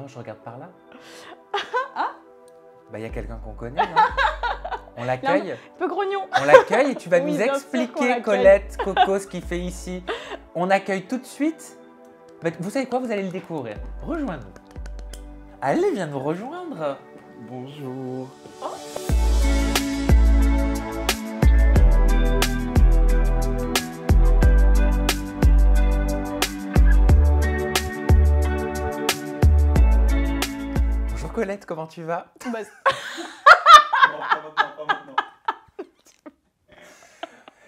Non, je regarde par là. Ah. Bah, il y a quelqu'un qu'on connaît, non? On l'accueille. Un peu grognon. On l'accueille et tu vas Oui, nous bien sûr qu'on expliquer, l'accueille. Colette, Coco, ce qu'il fait ici. On accueille tout de suite. Bah, vous savez quoi? Vous allez le découvrir. Rejoins-nous. Allez, viens nous rejoindre. Bonjour. Bonjour Colette, comment tu vas? Bah, Non, pas maintenant, pas maintenant.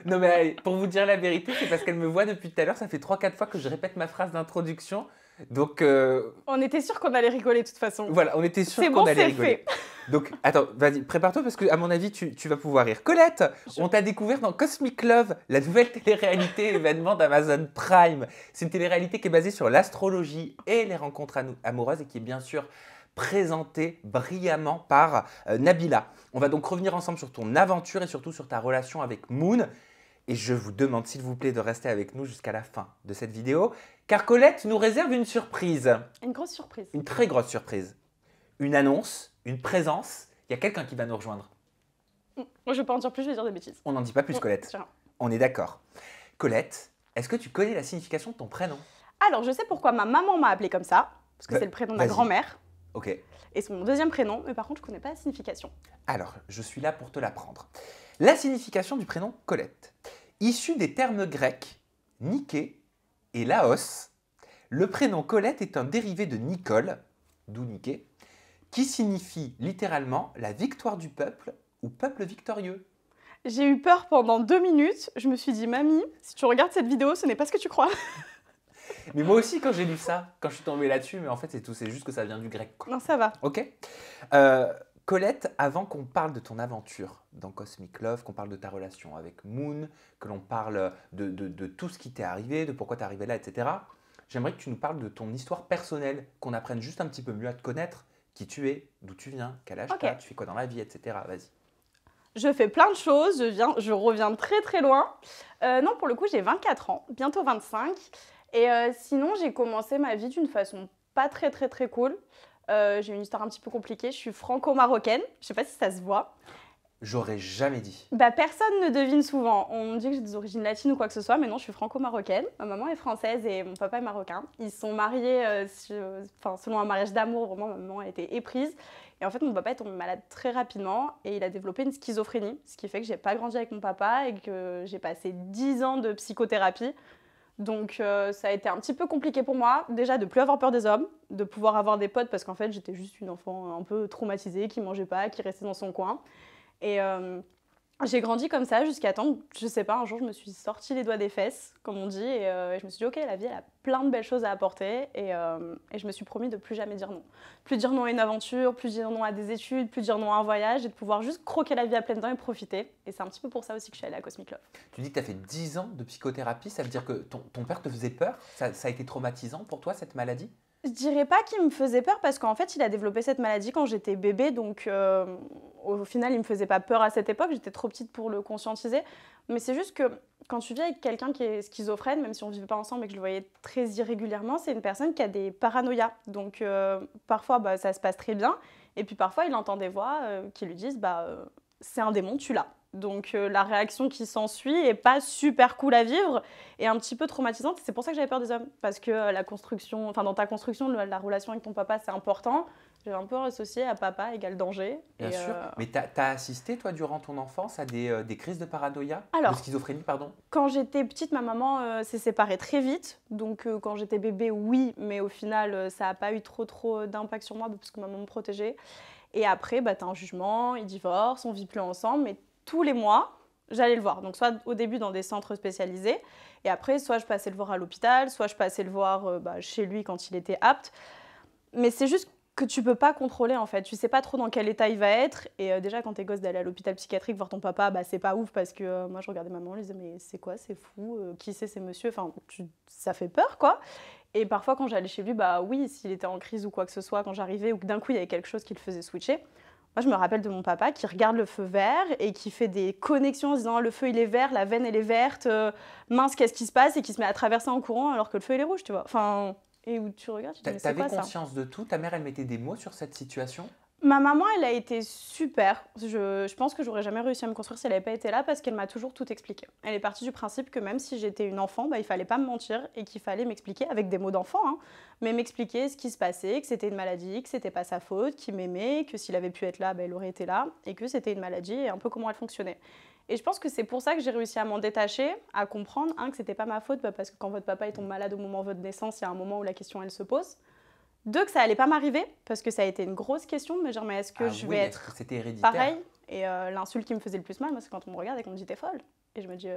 Non mais allez, pour vous dire la vérité, c'est parce qu'elle me voit depuis tout à l'heure. Ça fait 3-4 fois que je répète ma phrase d'introduction. Donc on était sûr qu'on allait rigoler de toute façon. voilà, on était sûr C'est qu'on bon, allait c'est rigoler. fait. Donc attends, vas-y, prépare-toi parce que à mon avis, tu vas pouvoir rire. Colette, on t'a découvert dans Cosmic Love, la nouvelle télé-réalité événement d'Amazon Prime. C'est une télé-réalité qui est basée sur l'astrologie et les rencontres amoureuses et qui est bien sûr présentée brillamment par Nabila. On va donc revenir ensemble sur ton aventure et surtout sur ta relation avec Moon. Et je vous demande s'il vous plaît de rester avec nous jusqu'à la fin de cette vidéo, car Colette nous réserve une surprise, Une grosse surprise. une très grosse surprise. Une annonce, une présence, il y a quelqu'un qui va nous rejoindre. Moi, je vais pas en dire plus, je vais dire des bêtises. On n'en dit pas plus, Colette. Tiens. On est d'accord. Colette, est-ce que tu connais la signification de ton prénom? Alors, je sais pourquoi ma maman m'a appelée comme ça, parce que Bah, c'est le prénom de ma vas-y. grand-mère, Ok. et c'est mon deuxième prénom, mais par contre, je connais pas la signification. Alors, je suis là pour te l'apprendre. La signification du prénom Colette. Issu des termes grecs Niké et Laos, le prénom Colette est un dérivé de Nicole, d'où Niké, qui signifie littéralement la victoire du peuple ou peuple victorieux. J'ai eu peur pendant 2 minutes, je me suis dit, mamie, si tu regardes cette vidéo, ce n'est pas ce que tu crois. Mais moi aussi, quand j'ai lu ça, quand je suis tombée là-dessus, mais en fait, c'est tout, c'est juste que ça vient du grec, quoi. Non, ça va. Ok. Colette, avant qu'on parle de ton aventure dans Cosmic Love, qu'on parle de ta relation avec Moon, que l'on parle de tout ce qui t'est arrivé, de pourquoi t'es arrivé là, etc., j'aimerais que tu nous parles de ton histoire personnelle, qu'on apprenne juste un petit peu mieux à te connaître, qui tu es, d'où tu viens, quel âge Ok. t'as, tu fais quoi dans la vie, etc. Vas-y. Je fais plein de choses, je reviens de très très loin. Non, pour le coup, j'ai 24 ans, bientôt 25. Et sinon, j'ai commencé ma vie d'une façon pas très très très cool. J'ai une histoire un petit peu compliquée, je suis franco-marocaine, je sais pas si ça se voit. J'aurais jamais dit. Bah, personne ne devine souvent, on me dit que j'ai des origines latines ou quoi que ce soit, mais non, je suis franco-marocaine. Ma maman est française et mon papa est marocain. Ils sont mariés selon un mariage d'amour, vraiment ma maman a été éprise. Et en fait, mon papa est tombé malade très rapidement et il a développé une schizophrénie, ce qui fait que j'ai pas grandi avec mon papa et que j'ai passé 10 ans de psychothérapie. Donc ça a été un petit peu compliqué pour moi, déjà de plus avoir peur des hommes, de pouvoir avoir des potes parce qu'en fait j'étais juste une enfant un peu traumatisée, qui mangeait pas, qui restait dans son coin. Et j'ai grandi comme ça jusqu'à temps, je sais pas, un jour je me suis sorti les doigts des fesses, comme on dit, et je me suis dit ok, la vie elle a plein de belles choses à apporter, et je me suis promis de plus jamais dire non. Plus dire non à une aventure, plus dire non à des études, plus dire non à un voyage, et de pouvoir juste croquer la vie à pleines dents et profiter. Et c'est un petit peu pour ça aussi que je suis allée à Cosmic Love. Tu dis que tu as fait 10 ans de psychothérapie, ça veut dire que ton père te faisait peur? Ça a été traumatisant pour toi, cette maladie? Je dirais pas qu'il me faisait peur parce qu'en fait, il a développé cette maladie quand j'étais bébé, donc au final, il me faisait pas peur à cette époque, j'étais trop petite pour le conscientiser. Mais c'est juste que quand tu vis avec quelqu'un qui est schizophrène, même si on vivait pas ensemble et que je le voyais très irrégulièrement, c'est une personne qui a des paranoïas. Donc parfois, bah, ça se passe très bien, et puis parfois, il entend des voix qui lui disent c'est un démon, tu l'as. Donc la réaction qui s'ensuit est pas super cool à vivre et un petit peu traumatisante. C'est pour ça que j'avais peur des hommes, parce que la construction, enfin dans ta construction, la relation avec ton papa c'est important. J'ai un peu associé à papa égale danger. Bien sûr. Mais tu as assisté, toi, durant ton enfance, à des crises de paranoïa? Alors, de schizophrénie, pardon? Quand j'étais petite, ma maman s'est séparée très vite. Donc quand j'étais bébé, oui, mais au final, ça n'a pas eu trop d'impact sur moi parce que ma maman me protégeait. Et après, tu as un jugement, ils divorcent, on vit plus ensemble, mais tous les mois, j'allais le voir. Donc soit au début dans des centres spécialisés, et après, soit je passais le voir à l'hôpital, soit je passais le voir chez lui quand il était apte. Mais c'est juste que tu peux pas contrôler en fait. Tu sais pas trop dans quel état il va être. Et déjà, quand t'es gosse d'aller à l'hôpital psychiatrique voir ton papa, c'est pas ouf parce que moi je regardais maman, je disais mais c'est quoi, c'est fou, qui c'est ces messieurs, enfin ça fait peur quoi. Et parfois quand j'allais chez lui, oui, s'il était en crise ou quoi que ce soit, quand j'arrivais ou que d'un coup il y avait quelque chose qui le faisait switcher. Moi, je me rappelle de mon papa qui regarde le feu vert et qui fait des connexions en se disant le feu il est vert, la veine elle est verte, mince qu'est-ce qui se passe, et qui se met à traverser en courant alors que le feu il est rouge, tu vois. Enfin, et où tu regardes, tu te dis mais c'est T'avais quoi ça? conscience de tout? Ta mère, elle mettait des mots sur cette situation? Ma maman, elle a été super. Je pense que j'aurais jamais réussi à me construire si elle n'avait pas été là parce qu'elle m'a toujours tout expliqué. Elle est partie du principe que même si j'étais une enfant, bah, il fallait pas me mentir et qu'il fallait m'expliquer avec des mots d'enfant, hein, mais m'expliquer ce qui se passait, que c'était une maladie, que c'était pas sa faute, qu'il m'aimait, que s'il avait pu être là, bah, il aurait été là et que c'était une maladie et un peu comment elle fonctionnait. Et je pense que c'est pour ça que j'ai réussi à m'en détacher, à comprendre que c'était pas ma faute, bah, parce que quand votre papa il tombe malade au moment de votre naissance, il y a un moment où la question elle se pose. Deux, que ça allait pas m'arriver, parce que ça a été une grosse question de me dire mais est-ce que je vais est-ce être que c'était héréditaire? pareil? Et l'insulte qui me faisait le plus mal, moi, c'est quand on me regarde et qu'on me dit t'es folle. Et je me dis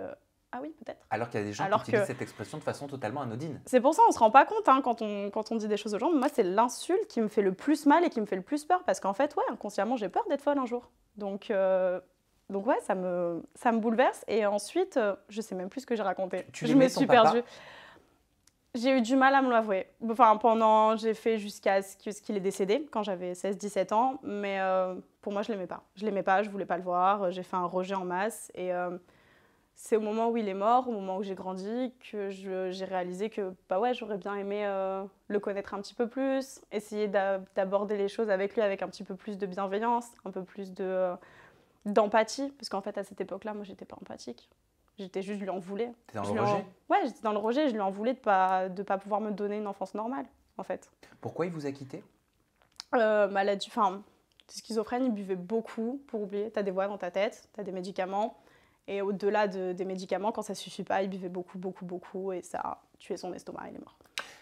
ah oui, peut-être. Alors qu'il y a des gens Alors qui utilisent que- cette expression de façon totalement anodine. C'est pour ça on se rend pas compte hein, quand on dit des choses aux gens. Mais moi, c'est l'insulte qui me fait le plus mal et qui me fait le plus peur, parce qu'en fait, ouais, inconsciemment, j'ai peur d'être folle un jour. Donc ouais, ça me bouleverse. Et ensuite, je sais même plus ce que j'ai raconté. Tu Je l'aimais, me ton suis papa? perdue. J'ai eu du mal à me l'avouer. Enfin, j'ai fait jusqu'à ce qu'il est décédé, quand j'avais 16-17 ans. Mais pour moi, je l'aimais pas. Je l'aimais pas, je voulais pas le voir. J'ai fait un rejet en masse. Et c'est au moment où il est mort, au moment où j'ai grandi, que j'ai réalisé que bah ouais, j'aurais bien aimé le connaître un petit peu plus, essayer d'aborder les choses avec lui avec un petit peu plus de bienveillance, un peu plus d'empathie. Parce qu'en fait, à cette époque-là, moi, j'étais pas empathique. J'étais juste, je lui en voulais. T'étais dans le rejet? Ouais, j'étais dans le rejet, je lui en voulais de pas pouvoir me donner une enfance normale, en fait. Pourquoi il vous a quitté? Maladie, enfin, schizophrène, il buvait beaucoup pour oublier. T'as des voix dans ta tête, t'as des médicaments. Et au-delà des médicaments, quand ça suffit pas, il buvait beaucoup, beaucoup, beaucoup. Et ça a tué son estomac, il est mort.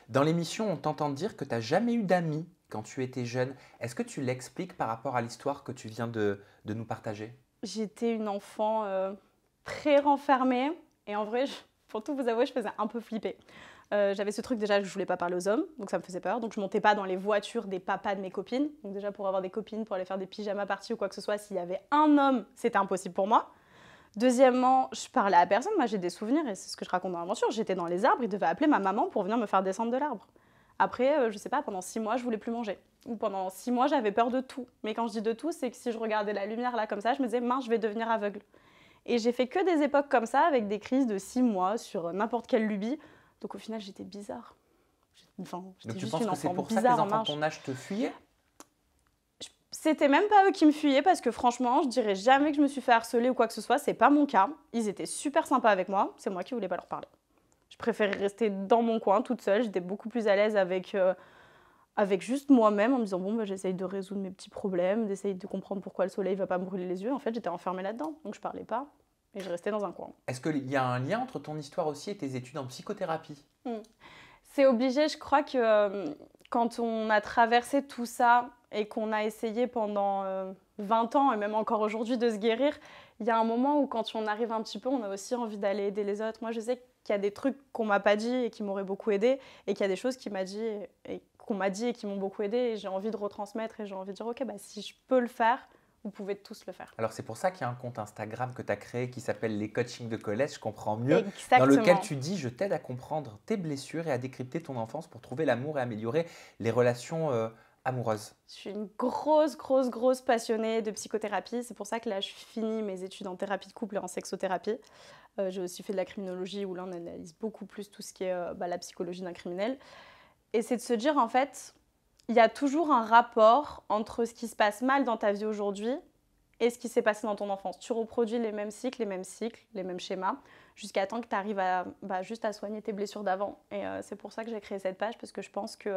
Dans l'émission, on t'entend dire que tu n'as jamais eu d'amis quand tu étais jeune. Est-ce que tu l'expliques par rapport à l'histoire que tu viens de nous partager? J'étais une enfant très renfermée. Et en vrai, pour tout vous avouer, je faisais un peu flipper. J'avais ce truc déjà que je voulais pas parler aux hommes, donc ça me faisait peur. Donc je montais pas dans les voitures des papas de mes copines. Donc déjà pour avoir des copines, pour aller faire des pyjama parties ou quoi que ce soit, s'il y avait un homme, c'était impossible pour moi. Deuxièmement, je parlais à personne. Moi j'ai des souvenirs et c'est ce que je raconte dans l'aventure. J'étais dans les arbres, ils devaient appeler ma maman pour venir me faire descendre de l'arbre. Après, je sais pas, pendant 6 mois, je voulais plus manger. Ou pendant 6 mois, j'avais peur de tout. Mais quand je dis de tout, c'est que si je regardais la lumière là comme ça, je me disais mince, je vais devenir aveugle. Et j'ai fait que des époques comme ça, avec des crises de 6 mois sur n'importe quelle lubie. Donc au final, j'étais bizarre. Enfin, Donc j'étais tu juste penses une que c'est enfant pour ça que les bizarre en enfants de marge. ton âge te fuyaient? C'était même pas eux qui me fuyaient parce que franchement, je dirais jamais que je me suis fait harceler ou quoi que ce soit. C'est pas mon cas. Ils étaient super sympas avec moi. C'est moi qui voulais pas leur parler. Je préférais rester dans mon coin toute seule. J'étais beaucoup plus à l'aise avec juste moi-même en me disant bon, bah, j'essaye de résoudre mes petits problèmes, d'essayer de comprendre pourquoi le soleil va pas me brûler les yeux. En fait, j'étais enfermée là-dedans. Donc je parlais pas et je restais dans un coin. Est-ce qu'il y a un lien entre ton histoire aussi et tes études en psychothérapie? C'est obligé, je crois que quand on a traversé tout ça et qu'on a essayé pendant 20 ans et même encore aujourd'hui de se guérir, il y a un moment où quand on arrive un petit peu, on a aussi envie d'aller aider les autres. Moi, je sais qu'il y a des trucs qu'on m'a pas dit et qui m'auraient beaucoup aidé et qu'il y a des choses qu'on m'a dit et qui m'ont beaucoup aidé et j'ai envie de retransmettre et j'ai envie de dire ok, bah, si je peux le faire, vous pouvez tous le faire. Alors c'est pour ça qu'il y a un compte Instagram que tu as créé qui s'appelle Les Coachings de Colette, je comprends mieux, Exactement. dans lequel tu dis je t'aide à comprendre tes blessures et à décrypter ton enfance pour trouver l'amour et améliorer les relations amoureuses. Je suis une grosse passionnée de psychothérapie. C'est pour ça que là, je finis mes études en thérapie de couple et en sexothérapie. J'ai aussi fait de la criminologie où là, on analyse beaucoup plus tout ce qui est la psychologie d'un criminel. Et c'est de se dire, en fait, il y a toujours un rapport entre ce qui se passe mal dans ta vie aujourd'hui et ce qui s'est passé dans ton enfance. Tu reproduis les mêmes cycles, les mêmes schémas, jusqu'à temps que tu arrives juste à soigner tes blessures d'avant. Et c'est pour ça que j'ai créé cette page, parce que je pense que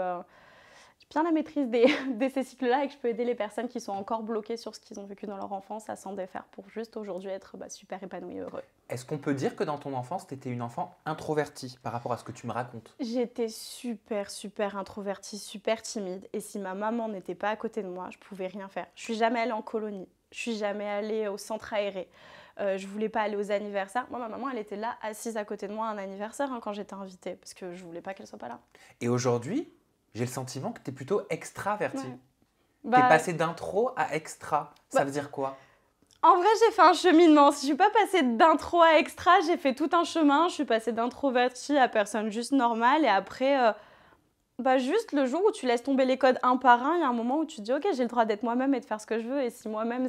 j'ai bien la maîtrise de ces cycles-là et que je peux aider les personnes qui sont encore bloquées sur ce qu'ils ont vécu dans leur enfance à s'en défaire pour juste aujourd'hui être super épanouis et heureux. Est-ce qu'on peut dire que dans ton enfance, tu étais une enfant introvertie par rapport à ce que tu me racontes? J'étais super introvertie, super timide. Et si ma maman n'était pas à côté de moi, je pouvais rien faire. Je suis jamais allée en colonie. Je suis jamais allée au centre aéré. Je voulais pas aller aux anniversaires. Moi, ma maman, elle était là, assise à côté de moi à un anniversaire quand j'étais invitée, parce que je voulais pas qu'elle soit pas là. Et aujourd'hui, j'ai le sentiment que tu es plutôt extravertie. Ouais. Tu es passée d'intro à extra. Ça veut dire quoi? En vrai, j'ai fait un cheminement. Si je suis pas passée d'intro à extra, j'ai fait tout un chemin. Je suis passée d'introvertie à personne juste normale. Et après, juste le jour où tu laisses tomber les codes un par un, il y a un moment où tu te dis « Ok, j'ai le droit d'être moi-même et de faire ce que je veux. » Et si moi-même,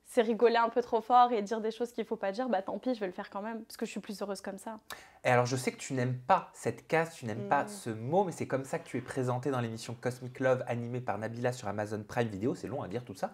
c'est rigoler un peu trop fort et dire des choses qu'il ne faut pas dire, bah tant pis, je vais le faire quand même, parce que je suis plus heureuse comme ça. Et alors, je sais que tu n'aimes pas cette case, tu n'aimes pas Mm. ce mot, mais c'est comme ça que tu es présentée dans l'émission Cosmic Love animée par Nabila sur Amazon Prime Video. C'est long à dire tout ça.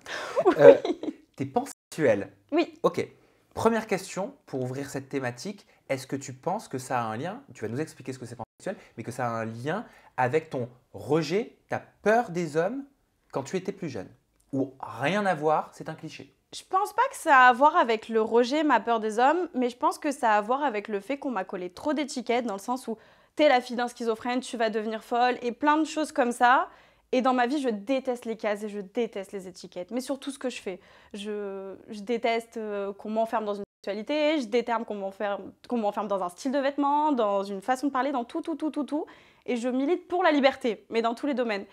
T'es pansexuelle. Oui, Ok. Première question pour ouvrir cette thématique. Est-ce que tu penses que ça a un lien, tu vas nous expliquer ce que c'est pansexuel, mais que ça a un lien avec ton rejet, ta peur des hommes quand tu étais plus jeune? Ou rien à voir, c'est un cliché? je pense pas que ça a à voir avec le rejet, ma peur des hommes, mais je pense que ça a à voir avec le fait qu'on m'a collé trop d'étiquettes, dans le sens où t'es la fille d'un schizophrène, tu vas devenir folle, et plein de choses comme ça. Et dans ma vie, je déteste les cases et je déteste les étiquettes, mais sur tout ce que je fais. Je déteste qu'on m'enferme dans une sexualité, je déteste qu'on m'enferme dans un style de vêtements, dans une façon de parler, dans tout, tout, tout, tout, tout. Et je milite pour la liberté, mais dans tous les domaines.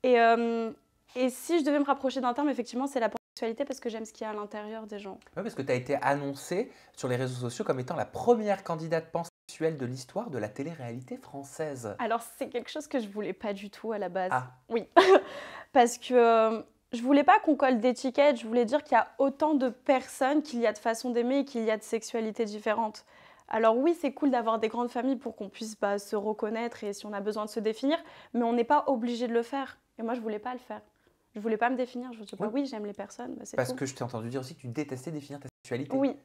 Et, euh, et si je devais me rapprocher d'un terme, effectivement, c'est la pansexualité parce que j'aime ce qu'il y a à l'intérieur des gens. Oui, parce que tu as été annoncée sur les réseaux sociaux comme étant la première candidate pansexuelle de l'histoire de la télé-réalité française. Alors, c'est quelque chose que je voulais pas du tout à la base. Ah. Oui, parce que je voulais pas qu'on colle d'étiquettes, je voulais dire qu'il y a autant de personnes qu'il y a de façons d'aimer et qu'il y a de sexualités différentes. Alors oui, c'est cool d'avoir des grandes familles pour qu'on puisse se reconnaître et si on a besoin de se définir, mais on n'est pas obligé de le faire. Et moi, je voulais pas le faire. Je voulais pas me définir. Je me dis, bah oui, j'aime les personnes, c'est Parce tout. que je t'ai entendu dire aussi que tu détestais définir ta sexualité. Oui.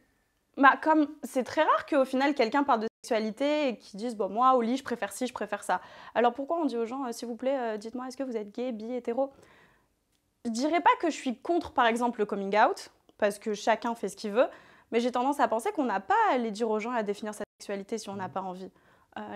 Bah, comme c'est très rare qu'au final, quelqu'un parle de sexualité et qu'il dise, bon, moi, au lit, je préfère ci, je préfère ça. Alors pourquoi on dit aux gens, s'il vous plaît, dites-moi, est-ce que vous êtes gay, bi, hétéro? Je dirais pas que je suis contre, par exemple, le coming out, parce que chacun fait ce qu'il veut, mais j'ai tendance à penser qu'on n'a pas à aller dire aux gens à définir sa sexualité si on n'a pas envie.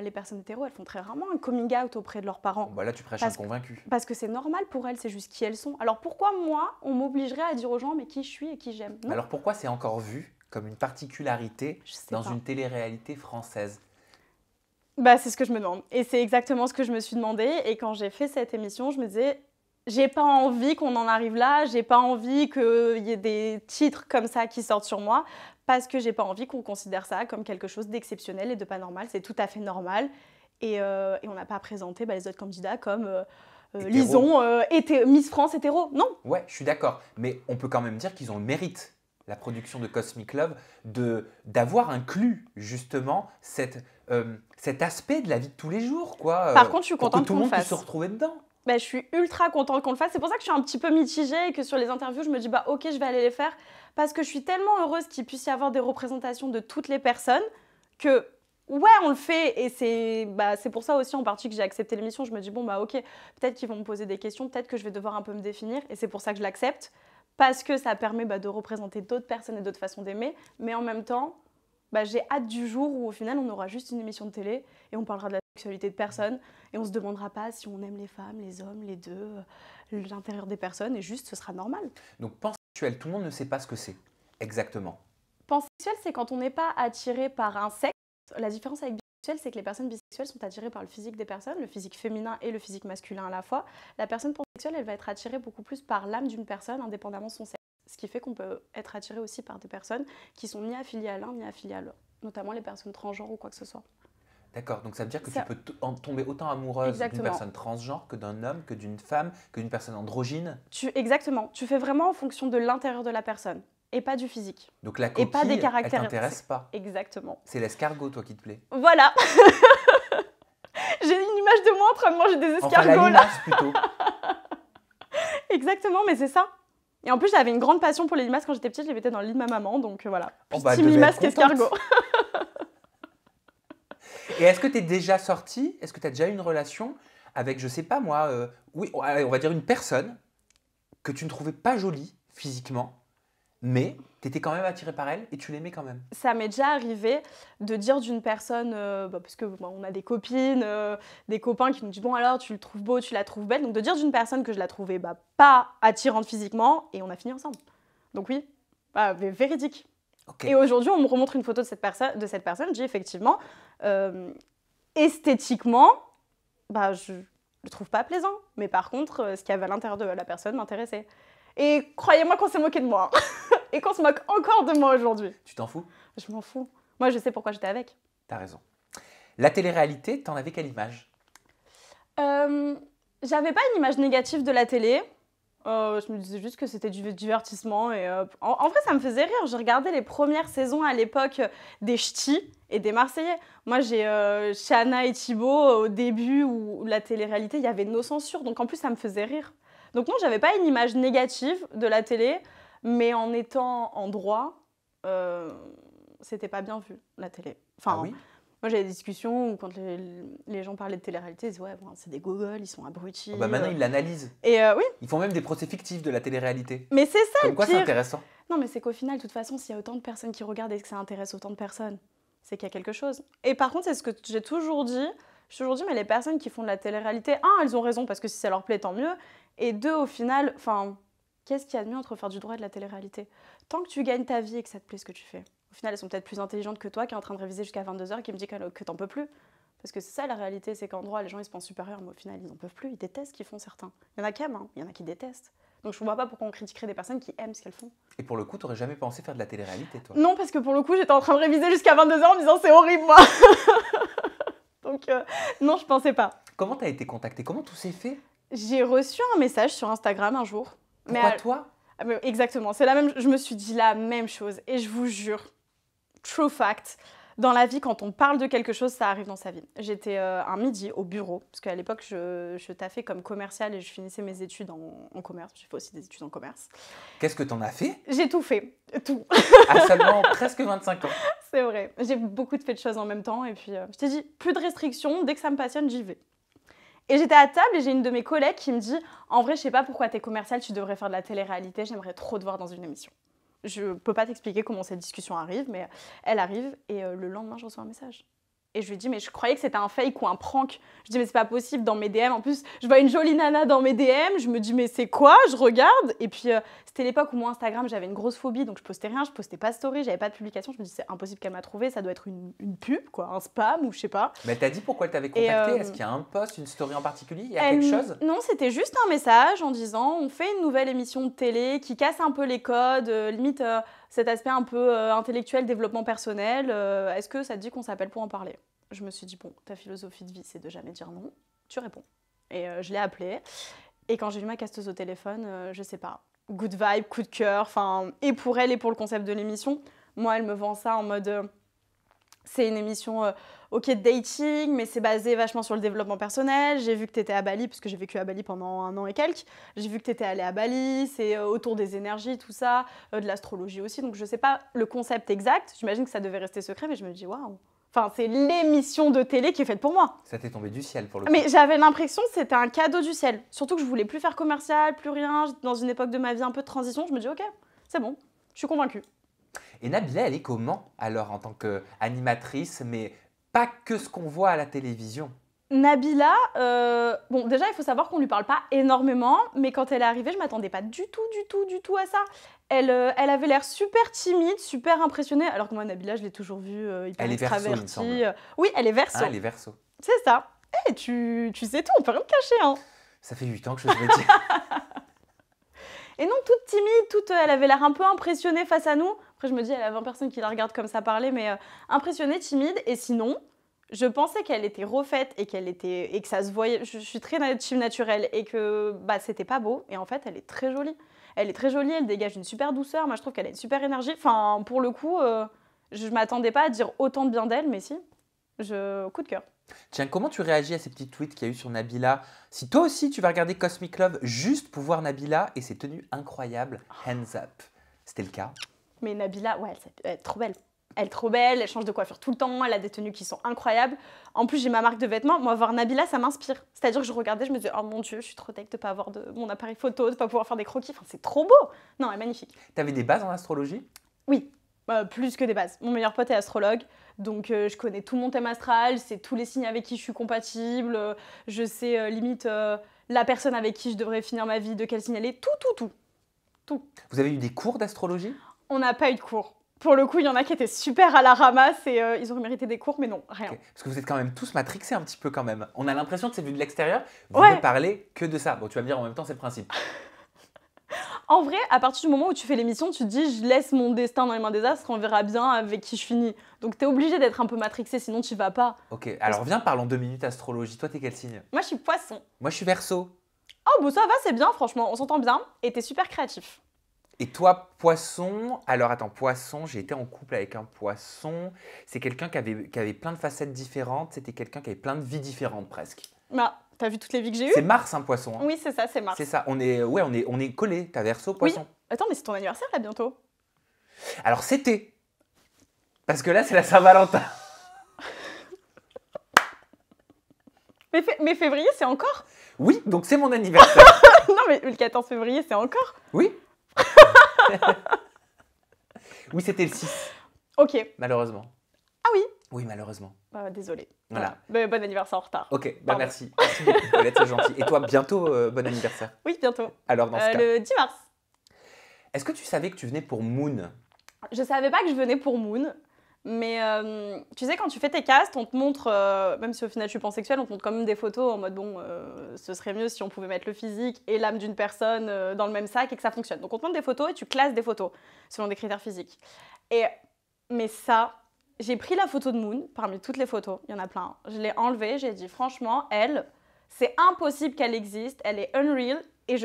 Les personnes hétéros, elles font très rarement un coming out auprès de leurs parents. Bon, bah là, tu prêches Parce un convaincu. Parce que c'est normal pour elles, c'est juste qui elles sont. Alors pourquoi moi, on m'obligerait à dire aux gens mais qui je suis et qui j'aime? Non, Alors pourquoi c'est encore vu comme une particularité je sais dans pas. une télé-réalité française? Bah, c'est ce que je me demande. Et c'est exactement ce que je me suis demandé. Et quand j'ai fait cette émission, je me disais, j'ai pas envie qu'on en arrive là, j'ai pas envie qu'il y ait des titres comme ça qui sortent sur moi, parce que j'ai pas envie qu'on considère ça comme quelque chose d'exceptionnel et de pas normal. C'est tout à fait normal. Et on n'a pas présenté les autres candidats comme Hétéro. Lison, Miss France hétéro. Non. Ouais, je suis d'accord. Mais on peut quand même dire qu'ils ont le mérite, la production de Cosmic Love, d'avoir inclus justement cet aspect de la vie de tous les jours, quoi. Par contre, je suis pour que contente tout le qu'on le monde puisse fasse. se retrouver dedans. Bah, je suis ultra contente qu'on le fasse. C'est pour ça que je suis un petit peu mitigée et que sur les interviews, je me dis, bah ok, je vais aller les faire. Parce que je suis tellement heureuse qu'il puisse y avoir des représentations de toutes les personnes que, ouais, on le fait. Et c'est pour ça aussi en partie que j'ai accepté l'émission. Je me dis, bon, bah ok, peut-être qu'ils vont me poser des questions, peut-être que je vais devoir un peu me définir. Et c'est pour ça que je l'accepte. Parce que ça permet de représenter d'autres personnes et d'autres façons d'aimer. Mais en même temps, j'ai hâte du jour où au final, on aura juste une émission de télé et on parlera de la sexualité de personnes. Et on ne se demandera pas si on aime les femmes, les hommes, les deux, l'intérieur des personnes. Et juste, ce sera normal. Donc pansexuel, tout le monde ne sait pas ce que c'est exactement. Pansexuel, c'est quand on n'est pas attiré par un sexe. La différence avec bisexuel, c'est que les personnes bisexuelles sont attirées par le physique des personnes, le physique féminin et le physique masculin à la fois. La personne pansexuelle, elle va être attirée beaucoup plus par l'âme d'une personne, indépendamment de son sexe. Ce qui fait qu'on peut être attiré aussi par des personnes qui sont ni affiliées à l'un ni affiliées à l'autre, notamment les personnes transgenres ou quoi que ce soit. D'accord, donc ça veut dire que Ça- tu peux tomber autant amoureuse d'une Exactement. personne transgenre que d'un homme, que d'une femme, que d'une personne androgyne. Exactement. Tu fais vraiment en fonction de l'intérieur de la personne et pas du physique. Donc la Et pas coquille, des caractères. elle t'intéresse pas. Exactement. C'est l'escargot, toi, qui te plaît. Voilà. J'ai une image de moi en train de manger des Enfin, la escargots là. limace, plutôt. Exactement, mais c'est ça. Et en plus, j'avais une grande passion pour les limaces quand j'étais petite, je les mettais dans le lit de ma maman, donc voilà. Oh, Plus bah, elle team devait limace être contente. qu'escargot. Et est-ce que tu es déjà sortie? Est-ce que tu as déjà eu une relation avec, je sais pas moi, oui, allez, on va dire une personne que tu ne trouvais pas jolie physiquement, mais tu étais quand même attirée par elle et tu l'aimais quand même? Ça m'est déjà arrivé de dire d'une personne, parce que on a des copines, des copains qui nous disent bon alors tu le trouves beau, tu la trouves belle, donc de dire d'une personne que je la trouvais pas attirante physiquement et on a fini ensemble. Donc oui, mais véridique. Ok. Et aujourd'hui on me remontre une photo de cette personne, je dis effectivement, esthétiquement, je le trouve pas plaisant, mais par contre ce qu'il y avait à l'intérieur de la personne m'intéressait. Et croyez-moi qu'on s'est moqué de moi. Et qu'on se moque encore de moi aujourd'hui. Tu t'en fous? Je m'en fous. Moi, je sais pourquoi j'étais avec. T'as raison. La télé-réalité, t'en avais quelle image? J'avais pas une image négative de la télé. Je me disais juste que c'était du divertissement. Et, en vrai, ça me faisait rire. J'ai regardé les premières saisons à l'époque des Ch'tis et des Marseillais. Moi, j'ai Chana et Thibaut au début où la télé-réalité, il y avait nos censures. Donc en plus, ça me faisait rire. Donc non, j'avais pas une image négative de la télé, mais en étant en droit, c'était pas bien vu, la télé. Enfin, Ah oui? moi, j'avais des discussions où quand les gens parlaient de télé-réalité, ils disaient ouais, bon, c'est des gogoles, ils sont abrutis. Bah maintenant, ils l'analysent. Et oui, Ils font même des procès fictifs de la télé-réalité. mais c'est ça Comme le quoi, c'est pire. intéressant. Non, mais c'est qu'au final, de toute façon, s'il y a autant de personnes qui regardent et que ça intéresse autant de personnes, c'est qu'il y a quelque chose. Et par contre, c'est ce que j'ai toujours dit. J'ai toujours dit, mais les personnes qui font de la télé-réalité, un, elles ont raison parce que si ça leur plaît, tant mieux. Et deux, au final, enfin, qu'est-ce qu'il y a de mieux entre faire du droit et de la télé-réalité? Tant que tu gagnes ta vie et que ça te plaît ce que tu fais. Au final, elles sont peut-être plus intelligentes que toi qui est en train de réviser jusqu'à 22h et qui me dit que t'en peux plus. Parce que c'est ça la réalité, c'est qu'en droit, les gens ils se pensent supérieurs, mais au final, ils n'en peuvent plus. Ils détestent ce qu'ils font certains. Il y en a qui aiment, hein. Il y en a qui détestent. Donc je ne vois pas pourquoi on critiquerait des personnes qui aiment ce qu'elles font. Et pour le coup, t'aurais jamais pensé faire de la télé-réalité, toi? Non, parce que pour le coup, j'étais en train de réviser jusqu'à 22h en me disant c'est horrible, moi. Donc non, je pensais pas. Comment t'as été contactée? Comment tout s'est fait? J'ai reçu un message sur Instagram un jour. Pourquoi toi? Mais exactement, c'est la même. Je me suis dit la même chose. Et je vous jure, true fact, dans la vie, quand on parle de quelque chose, ça arrive dans sa vie. J'étais un midi au bureau, parce qu'à l'époque, je taffais comme commerciale et je finissais mes études en commerce. J'ai fait aussi des études en commerce. Qu'est-ce que t'en as fait? J'ai tout fait, tout. À seulement presque 25 ans. C'est vrai. J'ai beaucoup fait de choses en même temps. Et puis, je t'ai dit, plus de restrictions. Dès que ça me passionne, j'y vais. Et j'étais à table et j'ai une de mes collègues qui me dit « En vrai, je sais pas pourquoi t'es commerciale, tu devrais faire de la télé-réalité. J'aimerais trop te voir dans une émission. » Je peux pas t'expliquer comment cette discussion arrive, mais elle arrive et le lendemain, je reçois un message. Et je lui dis, mais je croyais que c'était un fake ou un prank. Je dis, mais c'est pas possible dans mes DM. En plus, je vois une jolie nana dans mes DM. Je me dis, mais c'est quoi? Je regarde. Et puis, c'était l'époque où moi, Instagram, j'avais une grosse phobie. Donc, je postais rien. Je postais pas de story. J'avais pas de publication. Je me dis, c'est impossible qu'elle m'a trouvé. Ça doit être une pub, quoi. Un spam ou je sais pas. Mais t'as dit pourquoi elle t'avait contacté? Est-ce qu'il y a un post, une story en particulier? Il y a quelque chose? Non, c'était juste un message en disant, on fait une nouvelle émission de télé qui casse un peu les codes, limite cet aspect un peu intellectuel, développement personnel. Est-ce que ça te dit qu'on s'appelle pour en parler? Je me suis dit, bon, ta philosophie de vie, c'est de jamais dire non. Tu réponds. Et je l'ai appelée. Et quand j'ai vu ma casteuse au téléphone, je sais pas, good vibe, coup de cœur, enfin, et pour elle et pour le concept de l'émission. Moi, elle me vend ça en mode, c'est une émission, ok, de dating, mais c'est basé vachement sur le développement personnel. J'ai vu que tu étais à Bali, parce que j'ai vécu à Bali pendant 1 an et quelques. J'ai vu que tu étais allée à Bali, c'est autour des énergies, tout ça, de l'astrologie aussi. Donc, je sais pas le concept exact. J'imagine que ça devait rester secret, mais je me dis, waouh. Enfin, c'est l'émission de télé qui est faite pour moi. Ça t'est tombé du ciel pour le coup. Mais j'avais l'impression que c'était un cadeau du ciel. Surtout que je voulais plus faire commercial, plus rien. J'étais dans une époque de ma vie un peu de transition. Je me dis, ok, c'est bon, je suis convaincue. Et Nabila, elle est comment alors en tant qu'animatrice, mais pas que ce qu'on voit à la télévision? Nabila, bon, déjà, il faut savoir qu'on lui parle pas énormément, mais quand elle est arrivée, je m'attendais pas du tout à ça. Elle avait l'air super timide, super impressionnée, alors que moi, Nabila, je l'ai toujours vue hyper Elle est Verseau, il me extravertie. semble. Oui, elle est Verseau. Ah, elle est Verseau. C'est ça. Eh, tu sais tout, on peut rien te cacher, hein. Ça fait 8 ans que je veux dire. Et non, toute timide, elle avait l'air un peu impressionnée face à nous. Après, je me dis, elle a 20 personnes qui la regardent comme ça parler, mais impressionnée, timide. Et sinon, je pensais qu'elle était refaite et que ça se voyait. Je suis très naturelle et que bah, c'était pas beau. Et en fait, elle est très jolie. Elle est très jolie, elle dégage une super douceur. Moi, je trouve qu'elle a une super énergie. Enfin, pour le coup, je m'attendais pas à dire autant de bien d'elle, mais si, coup de cœur. Tiens, comment tu réagis à ces petits tweets qu'il y a eu sur Nabila? Si toi aussi tu vas regarder Cosmic Love juste pour voir Nabila et ses tenues incroyables, hands up. C'était le cas? Mais Nabila, ouais, elle est trop belle. Elle est trop belle, elle change de coiffure tout le temps, elle a des tenues qui sont incroyables. En plus, j'ai ma marque de vêtements. Moi, voir Nabila, ça m'inspire. C'est-à-dire que je regardais, je me disais, oh mon Dieu, je suis trop tech de pas avoir mon appareil photo, de pas pouvoir faire des croquis. Enfin, c'est trop beau. Non, elle est magnifique. T'avais des bases en astrologie? Oui, plus que des bases. Mon meilleur pote est astrologue, donc je connais tout mon thème astral, c'est tous les signes avec qui je suis compatible, je sais limite la personne avec qui je devrais finir ma vie, de quel signe elle est, tout. Vous avez eu des cours d'astrologie? On n'a pas eu de cours. Pour le coup, il y en a qui étaient super à la ramasse et ils auraient mérité des cours, mais non, rien. Okay. Parce que vous êtes quand même tous matrixés un petit peu quand même. On a l'impression que c'est vu de l'extérieur, vous Ouais. ne parlez que de ça. Bon, tu vas me dire en même temps, c'est le principe. En vrai, à partir du moment où tu fais l'émission, tu te dis je laisse mon destin dans les mains des astres, on verra bien avec qui je finis. Donc t'es obligé d'être un peu matrixé, sinon tu vas pas. Ok, alors viens, parlons 2 minutes astrologie. Toi, t'es quel signe? Moi, je suis poisson. Moi, je suis Verseau. Oh, bon, ça va, c'est bien, franchement, on s'entend bien. Et t'es super créatif. Et toi, poisson, alors attends, poisson, j'ai été en couple avec un poisson. C'est quelqu'un qui avait plein de facettes différentes. C'était quelqu'un qui avait plein de vies différentes presque. Bah, t'as vu toutes les vies que j'ai C'est eues? Mars, un poisson. Hein. Oui, c'est ça, c'est Mars. C'est ça. On est collés. T'as Verseau, poisson. Attends, mais c'est ton anniversaire là bientôt. Alors c'était. Parce que là, c'est la Saint-Valentin. Mais février, c'est encore? Oui, donc c'est mon anniversaire. Non, mais le 14 février, c'est encore? Oui. Oui, c'était le 6, Ok. malheureusement. Ah oui? Oui, malheureusement. Désolée. Voilà. Mais bon anniversaire en retard. Ok, bah Pardon. merci. Merci beaucoup, Paulette, c'est gentil. Et toi, bientôt, bon anniversaire. Oui, bientôt. Alors, dans ce cas, Le 10 mars. est-ce que tu savais que tu venais pour Moon? Je savais pas que je venais pour Moon, mais tu sais, quand tu fais tes castes, on te montre, même si au final je suis pansexuelle, on te montre quand même des photos en mode bon, ce serait mieux si on pouvait mettre le physique et l'âme d'une personne dans le même sac et que ça fonctionne. Donc on te montre des photos et tu classes des photos selon des critères physiques. Mais ça, j'ai pris la photo de Moon parmi toutes les photos, il y en a plein. Je l'ai enlevée, j'ai dit franchement, elle, c'est impossible qu'elle existe, elle est unreal. Et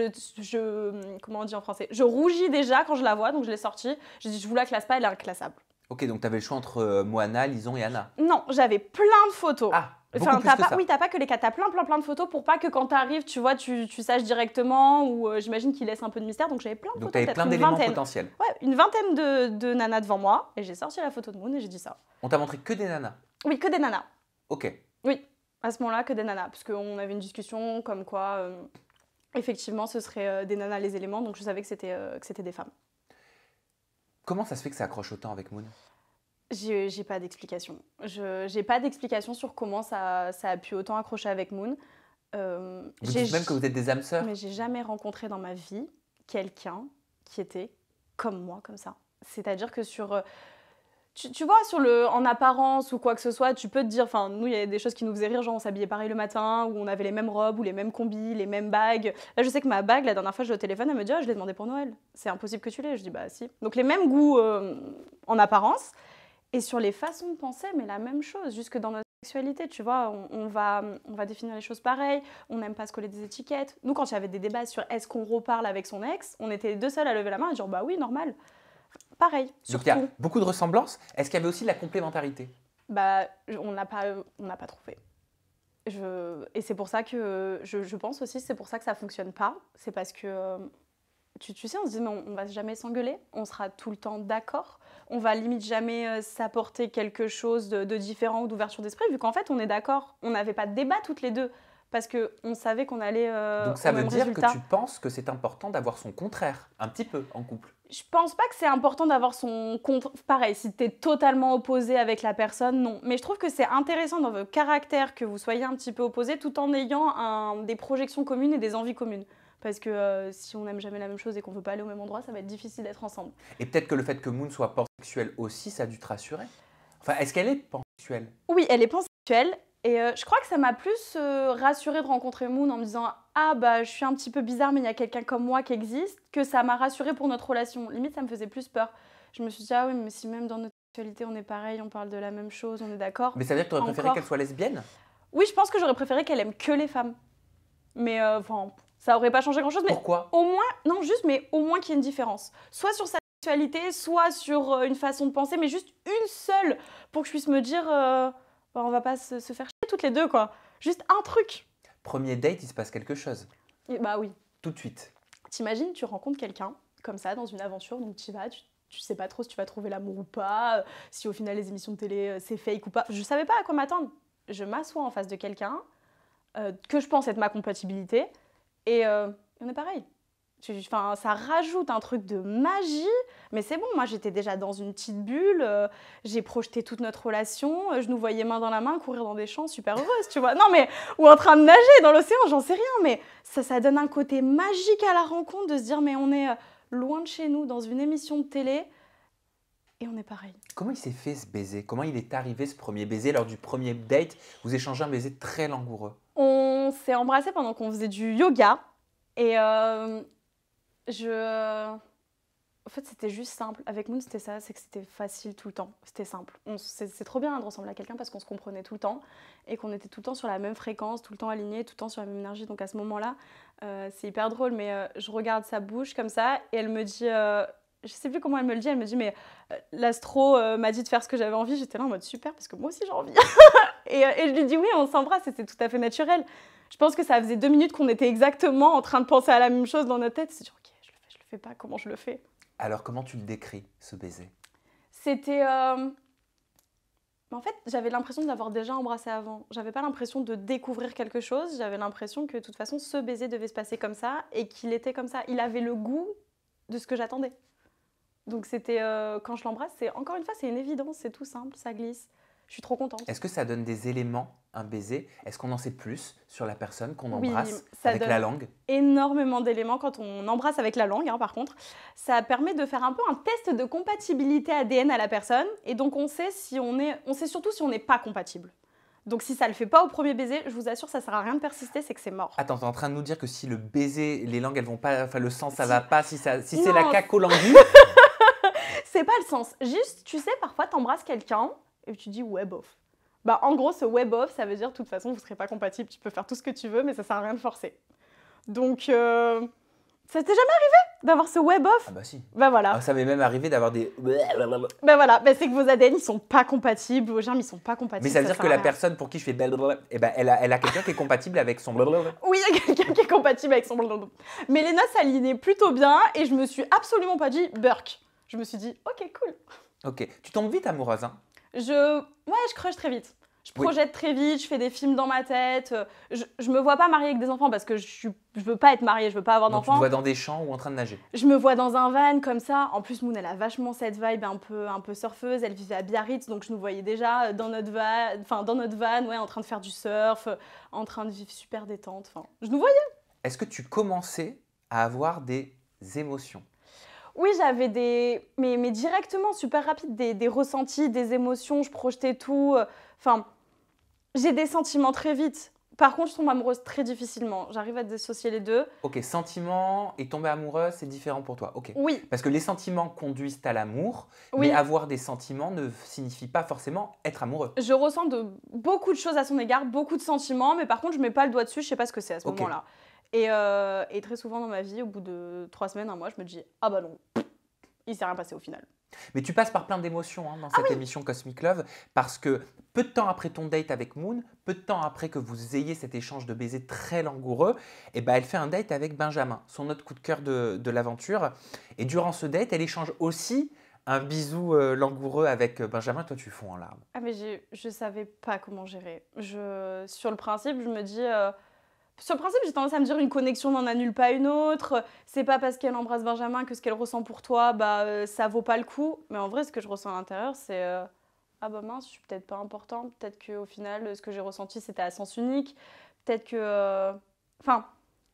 comment on dit en français? Je rougis déjà quand je la vois, donc je l'ai sortie. J'ai dit, je vous la classe pas, elle est inclassable. Ok, donc tu avais le choix entre Moana, Lison et Anna. Non, j'avais plein de photos. Ah, beaucoup plus que ça. Oui, t'as pas que les cas, t'as plein de photos pour pas que quand t'arrives, tu vois, tu saches directement, ou j'imagine qu'il laisse un peu de mystère, donc j'avais plein de Donc photos. tu avais peut-être plein une d'éléments vingtaine. potentiels. Ouais, une vingtaine de nanas devant moi, et j'ai sorti la photo de Moon et j'ai dit ça. On t'a montré que des nanas. Oui, que des nanas. Ok. Oui, à ce moment-là, que des nanas, parce qu'on avait une discussion comme quoi... effectivement, ce serait des nanas les éléments, donc je savais que c'était des femmes. Comment ça se fait que ça accroche autant avec Moon? J'ai pas d'explication. J'ai pas d'explication sur comment ça a pu autant accrocher avec Moon. Vous dites même que vous êtes des âmes sœurs? Mais j'ai jamais rencontré dans ma vie quelqu'un qui était comme moi, comme ça. C'est-à-dire que sur... Tu vois, en apparence ou quoi que ce soit, tu peux te dire, enfin, nous, il y a des choses qui nous faisaient rire, genre on s'habillait pareil le matin, ou on avait les mêmes robes, ou les mêmes combis, les mêmes bagues. Là, je sais que ma bague, la dernière fois, je l'ai au téléphone, elle me dit, ah, je l'ai demandé pour Noël. C'est impossible que tu l'aies. Je dis, bah si. Donc les mêmes goûts en apparence, et sur les façons de penser, mais la même chose, jusque dans notre sexualité, tu vois, on va définir les choses pareil, on n'aime pas se coller des étiquettes. Nous, quand il y avait des débats sur est-ce qu'on reparle avec son ex, on était les deux seuls à lever la main et dire, bah oui, normal. Pareil, sur Donc il y a tout. beaucoup de ressemblances. Est-ce qu'il y avait aussi de la complémentarité? Bah, on n'a pas trouvé. Et c'est pour ça que je pense aussi, c'est pour ça que ça fonctionne pas. C'est parce que tu sais, on se dit mais on va jamais s'engueuler, on sera tout le temps d'accord, on va limite jamais s'apporter quelque chose de différent ou d'ouverture d'esprit, vu qu'en fait on est d'accord. On n'avait pas de débat toutes les deux parce que on savait qu'on allait Donc ça au veut même dire résultat. que tu penses que c'est important d'avoir son contraire, un petit peu, en couple. Je pense pas que c'est important d'avoir son contre. Pareil, si t'es totalement opposé avec la personne, non. Mais je trouve que c'est intéressant dans vos caractères que vous soyez un petit peu opposés tout en ayant des projections communes et des envies communes. Parce que si on n'aime jamais la même chose et qu'on veut pas aller au même endroit, ça va être difficile d'être ensemble. Et peut-être que le fait que Moon soit pansexuelle aussi, ça a dû te rassurer. Enfin, est-ce qu'elle est pansexuelle? Oui, elle est pansexuelle. Et je crois que ça m'a plus rassurée de rencontrer Moon en me disant « Ah bah je suis un petit peu bizarre mais il y a quelqu'un comme moi qui existe » que ça m'a rassurée pour notre relation. Limite ça me faisait plus peur. Je me suis dit « Ah oui mais si même dans notre sexualité on est pareil, on parle de la même chose, on est d'accord. » Mais ça veut dire que tu aurais préféré Encore. qu'elle soit lesbienne? Oui, je pense que j'aurais préféré qu'elle aime que les femmes. Mais enfin, ça aurait pas changé grand-chose. Mais Pourquoi? au moins, non juste, mais au moins qu'il y ait une différence. Soit sur sa sexualité, soit sur une façon de penser, mais juste une seule pour que je puisse me dire bah, on va pas se faire chier toutes les deux quoi. Juste un truc. Premier date, il se passe quelque chose. Et bah oui. Tout de suite. T'imagines, tu rencontres quelqu'un comme ça dans une aventure, donc tu vas, tu sais pas trop si tu vas trouver l'amour ou pas, si au final les émissions de télé c'est fake ou pas. Je savais pas à quoi m'attendre. Je m'assois en face de quelqu'un que je pense être ma compatibilité et on est pareil. Enfin, ça rajoute un truc de magie, mais c'est bon, moi j'étais déjà dans une petite bulle, j'ai projeté toute notre relation, je nous voyais main dans la main courir dans des champs super heureuses, tu vois. Non mais, ou en train de nager dans l'océan, j'en sais rien, mais ça donne un côté magique à la rencontre de se dire mais on est loin de chez nous, dans une émission de télé, et on est pareil. Comment il s'est fait ce baiser? Comment il est arrivé ce premier baiser? Lors du premier date, vous échangez un baiser très langoureux. On s'est embrassés pendant qu'on faisait du yoga, et En fait, c'était juste simple. Avec Moon, c'était ça, c'est que c'était facile tout le temps. C'était simple. C'est trop bien de ressembler à quelqu'un parce qu'on se comprenait tout le temps et qu'on était tout le temps sur la même fréquence, tout le temps alignés, tout le temps sur la même énergie. Donc à ce moment-là, c'est hyper drôle, mais je regarde sa bouche comme ça et elle me dit, je sais plus comment elle me le dit, elle me dit, mais l'astro m'a dit de faire ce que j'avais envie. J'étais là en mode super parce que moi aussi j'ai envie. et je lui dis oui, on s'embrasse et c'est tout à fait naturel. Je pense que ça faisait 2 minutes qu'on était exactement en train de penser à la même chose dans notre tête. C'est dire, ok, je le fais pas, comment je le fais? Alors, comment tu le décris, ce baiser? C'était... En fait, j'avais l'impression de l'avoir déjà embrassé avant. J'avais pas l'impression de découvrir quelque chose. J'avais l'impression que de toute façon, ce baiser devait se passer comme ça et qu'il était comme ça. Il avait le goût de ce que j'attendais. Donc c'était... quand je l'embrasse, c'est encore une fois, c'est une évidence. C'est tout simple, ça glisse. Je suis trop contente. Est-ce que ça donne des éléments, un baiser? Est-ce qu'on en sait plus sur la personne qu'on Oui, embrasse ça avec donne la langue? énormément d'éléments quand on embrasse avec la langue, hein, par contre. Ça permet de faire un peu un test de compatibilité ADN à la personne. Et donc, on sait surtout si on n'est pas compatible. Donc, si ça ne le fait pas au premier baiser, je vous assure, ça ne sert à rien de persister, c'est que c'est mort. Attends, t'es en train de nous dire que si le baiser, les langues, elles vont pas, enfin le sang, ça va pas, si c'est Non. la cacolangue. C'est pas le sens. Juste, tu sais, parfois, t'embrasses quelqu'un et tu dis ouais, bof. Bah, en gros, ce ouais, bof, ça veut dire de toute façon, vous ne serez pas compatible. Tu peux faire tout ce que tu veux, mais ça sert à rien de forcer. Donc, ça t'est jamais arrivé d'avoir ce ouais, bof? Ah bah si. Bah voilà. Ah, ça m'est même arrivé d'avoir des... Bah voilà, bah, c'est que vos ADN, ils sont pas compatibles, vos germes, ils sont pas compatibles. Mais ça veut dire sert que à la rien. personne pour qui je fais blablabla, eh ben, elle a quelqu'un qui est compatible avec son blablabla. Oui, il y a quelqu'un qui est compatible avec son blablabla. Mais Léna s'alignait plutôt bien et je me suis absolument pas dit Burk. Je me suis dit, ok, cool. Ok. Tu tombes vite amoureuse, hein? Je crush très vite. Je Oui. projette très vite, je fais des films dans ma tête. Je me vois pas mariée avec des enfants parce que je veux pas être mariée, je veux pas avoir Donc tu te d'enfants. vois dans des champs ou en train de nager. Je me vois dans un van comme ça. En plus, Moon, elle a vachement cette vibe un peu surfeuse. Elle vivait à Biarritz, donc je nous voyais déjà dans notre van, ouais, en train de faire du surf, en train de vivre super détente. Enfin, je nous voyais. Est-ce que tu commençais à avoir des émotions? Oui, j'avais mais directement, super rapide, des ressentis, des émotions. Je projetais tout. Enfin, j'ai des sentiments très vite. Par contre, je tombe amoureuse très difficilement. J'arrive à dissocier les deux. Ok, sentiments et tomber amoureuse, c'est différent pour toi. Ok. Oui, Parce que les sentiments conduisent à l'amour, oui. mais avoir des sentiments ne signifie pas forcément être amoureux. Je ressens beaucoup de choses à son égard, beaucoup de sentiments, mais par contre, je mets pas le doigt dessus, je sais pas ce que c'est à ce Ok. moment-là. Et très souvent dans ma vie, au bout de 3 semaines, un mois, je me dis ah bah non, il s'est rien passé au final. Mais tu passes par plein d'émotions, hein, dans cette émission Cosmic Love, parce que peu de temps après ton date avec Moon, peu de temps après que vous ayez cet échange de baisers très langoureux, eh ben, elle fait un date avec Benjamin, son autre coup de cœur de l'aventure. Et durant ce date, elle échange aussi un bisou langoureux avec Benjamin. Toi, tu fonds en larmes. Ah mais je savais pas comment gérer. Sur le principe, je me dis... Sur le principe, j'ai tendance à me dire une connexion n'en annule pas une autre. C'est pas parce qu'elle embrasse Benjamin que ce qu'elle ressent pour toi, ça vaut pas le coup. Mais en vrai, ce que je ressens à l'intérieur, c'est ah bah mince, je suis peut-être pas important. Peut-être qu'au final, ce que j'ai ressenti, c'était à sens unique. Peut-être que... Enfin,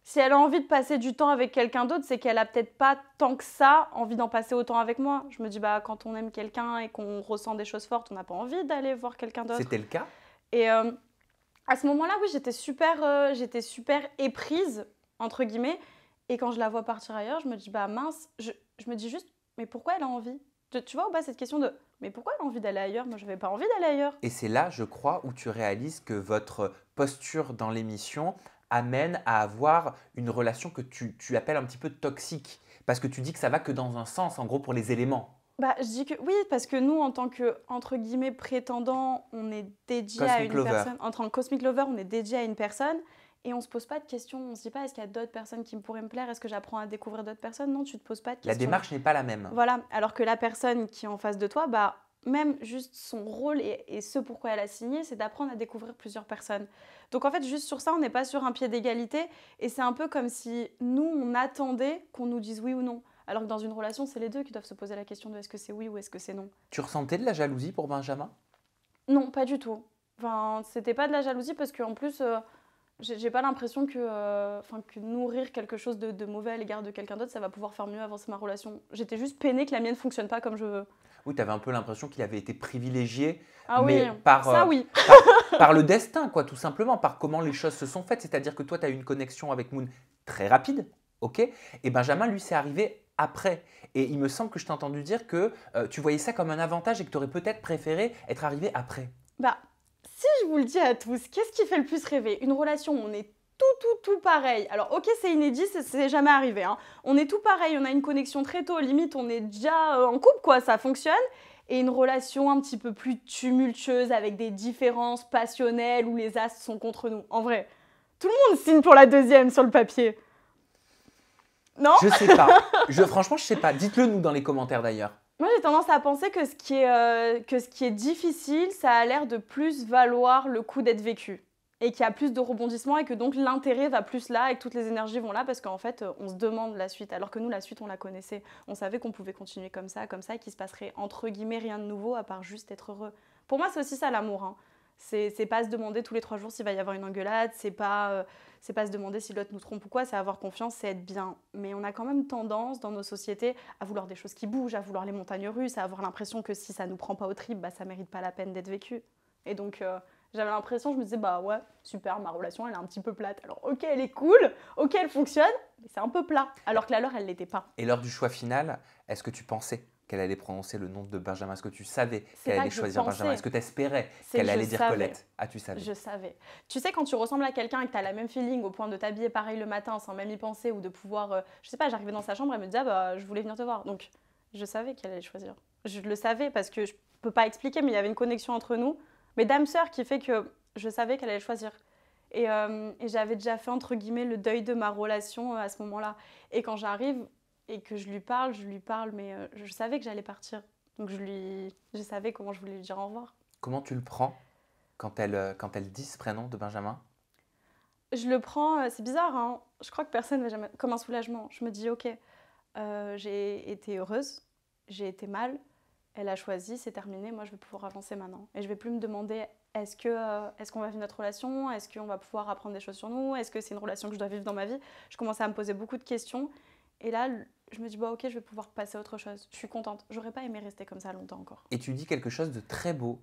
si elle a envie de passer du temps avec quelqu'un d'autre, c'est qu'elle a peut-être pas tant que ça envie d'en passer autant avec moi. Je me dis, bah quand on aime quelqu'un et qu'on ressent des choses fortes, on n'a pas envie d'aller voir quelqu'un d'autre. C'était le cas? Et à ce moment-là, oui, j'étais super éprise, entre guillemets. Et quand je la vois partir ailleurs, je me dis, bah mince, je me dis juste, mais pourquoi elle a envie? Tu vois ou pas cette question de, mais pourquoi elle a envie d'aller ailleurs? Moi, je n'avais pas envie d'aller ailleurs. Et c'est là, je crois, où tu réalises que votre posture dans l'émission amène à avoir une relation que tu appelles un petit peu toxique. Parce que tu dis que ça va que dans un sens, en gros, pour les éléments. Bah, je dis que oui, parce que nous, en tant que, entre guillemets, prétendant, on est dédié à Cosmic une Lover. personne. En tant que Cosmic Lover, on est dédié à une personne. Et on ne se pose pas de questions. On ne se dit pas, est-ce qu'il y a d'autres personnes qui me pourraient me plaire? Est-ce que j'apprends à découvrir d'autres personnes? Non, tu ne te poses pas de questions. La démarche n'est pas la même. Voilà, alors que la personne qui est en face de toi, bah, même juste son rôle et ce pourquoi elle a signé, c'est d'apprendre à découvrir plusieurs personnes. Donc en fait, juste sur ça, on n'est pas sur un pied d'égalité. Et c'est un peu comme si nous, on attendait qu'on nous dise oui ou non. Alors que dans une relation, c'est les deux qui doivent se poser la question de est-ce que c'est oui ou est-ce que c'est non. Tu ressentais de la jalousie pour Benjamin? Non, pas du tout. Enfin, c'était pas de la jalousie parce qu'en plus, j'ai pas l'impression que nourrir quelque chose de mauvais à l'égard de quelqu'un d'autre, ça va pouvoir faire mieux avancer ma relation. J'étais juste peinée que la mienne fonctionne pas comme je veux. Oui, tu avais un peu l'impression qu'il avait été privilégié, Ah mais oui, par, ça oui. par le destin, quoi, tout simplement, par comment les choses se sont faites. C'est-à-dire que toi, tu as eu une connexion avec Moon très rapide, ok? Et Benjamin, lui, c'est arrivé après. Et il me semble que je t'ai entendu dire que tu voyais ça comme un avantage et que tu aurais peut-être préféré être arrivé après. Bah, si je vous le dis à tous, qu'est-ce qui fait le plus rêver? Une relation où on est tout pareil. Alors, ok, c'est inédit, c'est jamais arrivé, hein. On est tout pareil, on a une connexion très tôt, limite, on est déjà en couple, quoi, ça fonctionne. Et une relation un petit peu plus tumultueuse avec des différences passionnelles où les astres sont contre nous. En vrai, tout le monde signe pour la deuxième sur le papier. Non? Je sais pas. Franchement, je sais pas. Dites-le nous dans les commentaires d'ailleurs. Moi, j'ai tendance à penser que ce qui est difficile, ça a l'air de plus valoir le coup d'être vécu. Et qu'il y a plus de rebondissements et que donc l'intérêt va plus là et que toutes les énergies vont là parce qu'en fait, on se demande la suite. Alors que nous, la suite, on la connaissait. On savait qu'on pouvait continuer comme ça, et qu'il se passerait entre guillemets rien de nouveau à part juste être heureux. Pour moi, c'est aussi ça l'amour, hein. C'est pas se demander tous les 3 jours s'il va y avoir une engueulade, c'est pas se demander si l'autre nous trompe ou quoi, c'est avoir confiance, c'est être bien. Mais on a quand même tendance dans nos sociétés à vouloir des choses qui bougent, à vouloir les montagnes russes, à avoir l'impression que si ça nous prend pas au tripes, bah ça mérite pas la peine d'être vécu. Et donc j'avais l'impression, je me disais bah ouais, super, ma relation elle est un petit peu plate. Alors ok, elle est cool, ok, elle fonctionne, mais c'est un peu plat. Alors que la leur, elle l'était pas. Et lors du choix final, est-ce que tu pensais qu'elle allait prononcer le nom de Benjamin? Est-ce que tu savais qu'elle allait choisir Benjamin? Est-ce que tu espérais qu'elle allait dire Colette? Ah, tu savais. Je savais. Tu sais, quand tu ressembles à quelqu'un et que tu as la même feeling au point de t'habiller pareil le matin sans même y penser ou de pouvoir... je sais pas, j'arrivais dans sa chambre, elle me disait ah, bah, je voulais venir te voir. Donc, je savais qu'elle allait choisir. Je le savais parce que je peux pas expliquer, mais il y avait une connexion entre nous. Mais d'âme-sœur qui fait que je savais qu'elle allait choisir. Et j'avais déjà fait, entre guillemets, le deuil de ma relation à ce moment-là. Et quand j'arrive et que je lui parle, mais je savais que j'allais partir. Donc je savais comment je voulais lui dire au revoir. Comment tu le prends quand elle dit ce prénom de Benjamin? Je le prends, c'est bizarre, hein. Je crois que personne ne va jamais... Comme un soulagement. Je me dis, ok, j'ai été heureuse, j'ai été mal, elle a choisi, c'est terminé, moi je vais pouvoir avancer maintenant. Et je vais plus me demander, est-ce qu'on va vivre notre relation? Est-ce qu'on va pouvoir apprendre des choses sur nous? Est-ce que c'est une relation que je dois vivre dans ma vie? Je commençais à me poser beaucoup de questions. Et là, je me dis, bah, ok, je vais pouvoir passer à autre chose. Je suis contente. J'aurais pas aimé rester comme ça longtemps encore. Et tu dis quelque chose de très beau.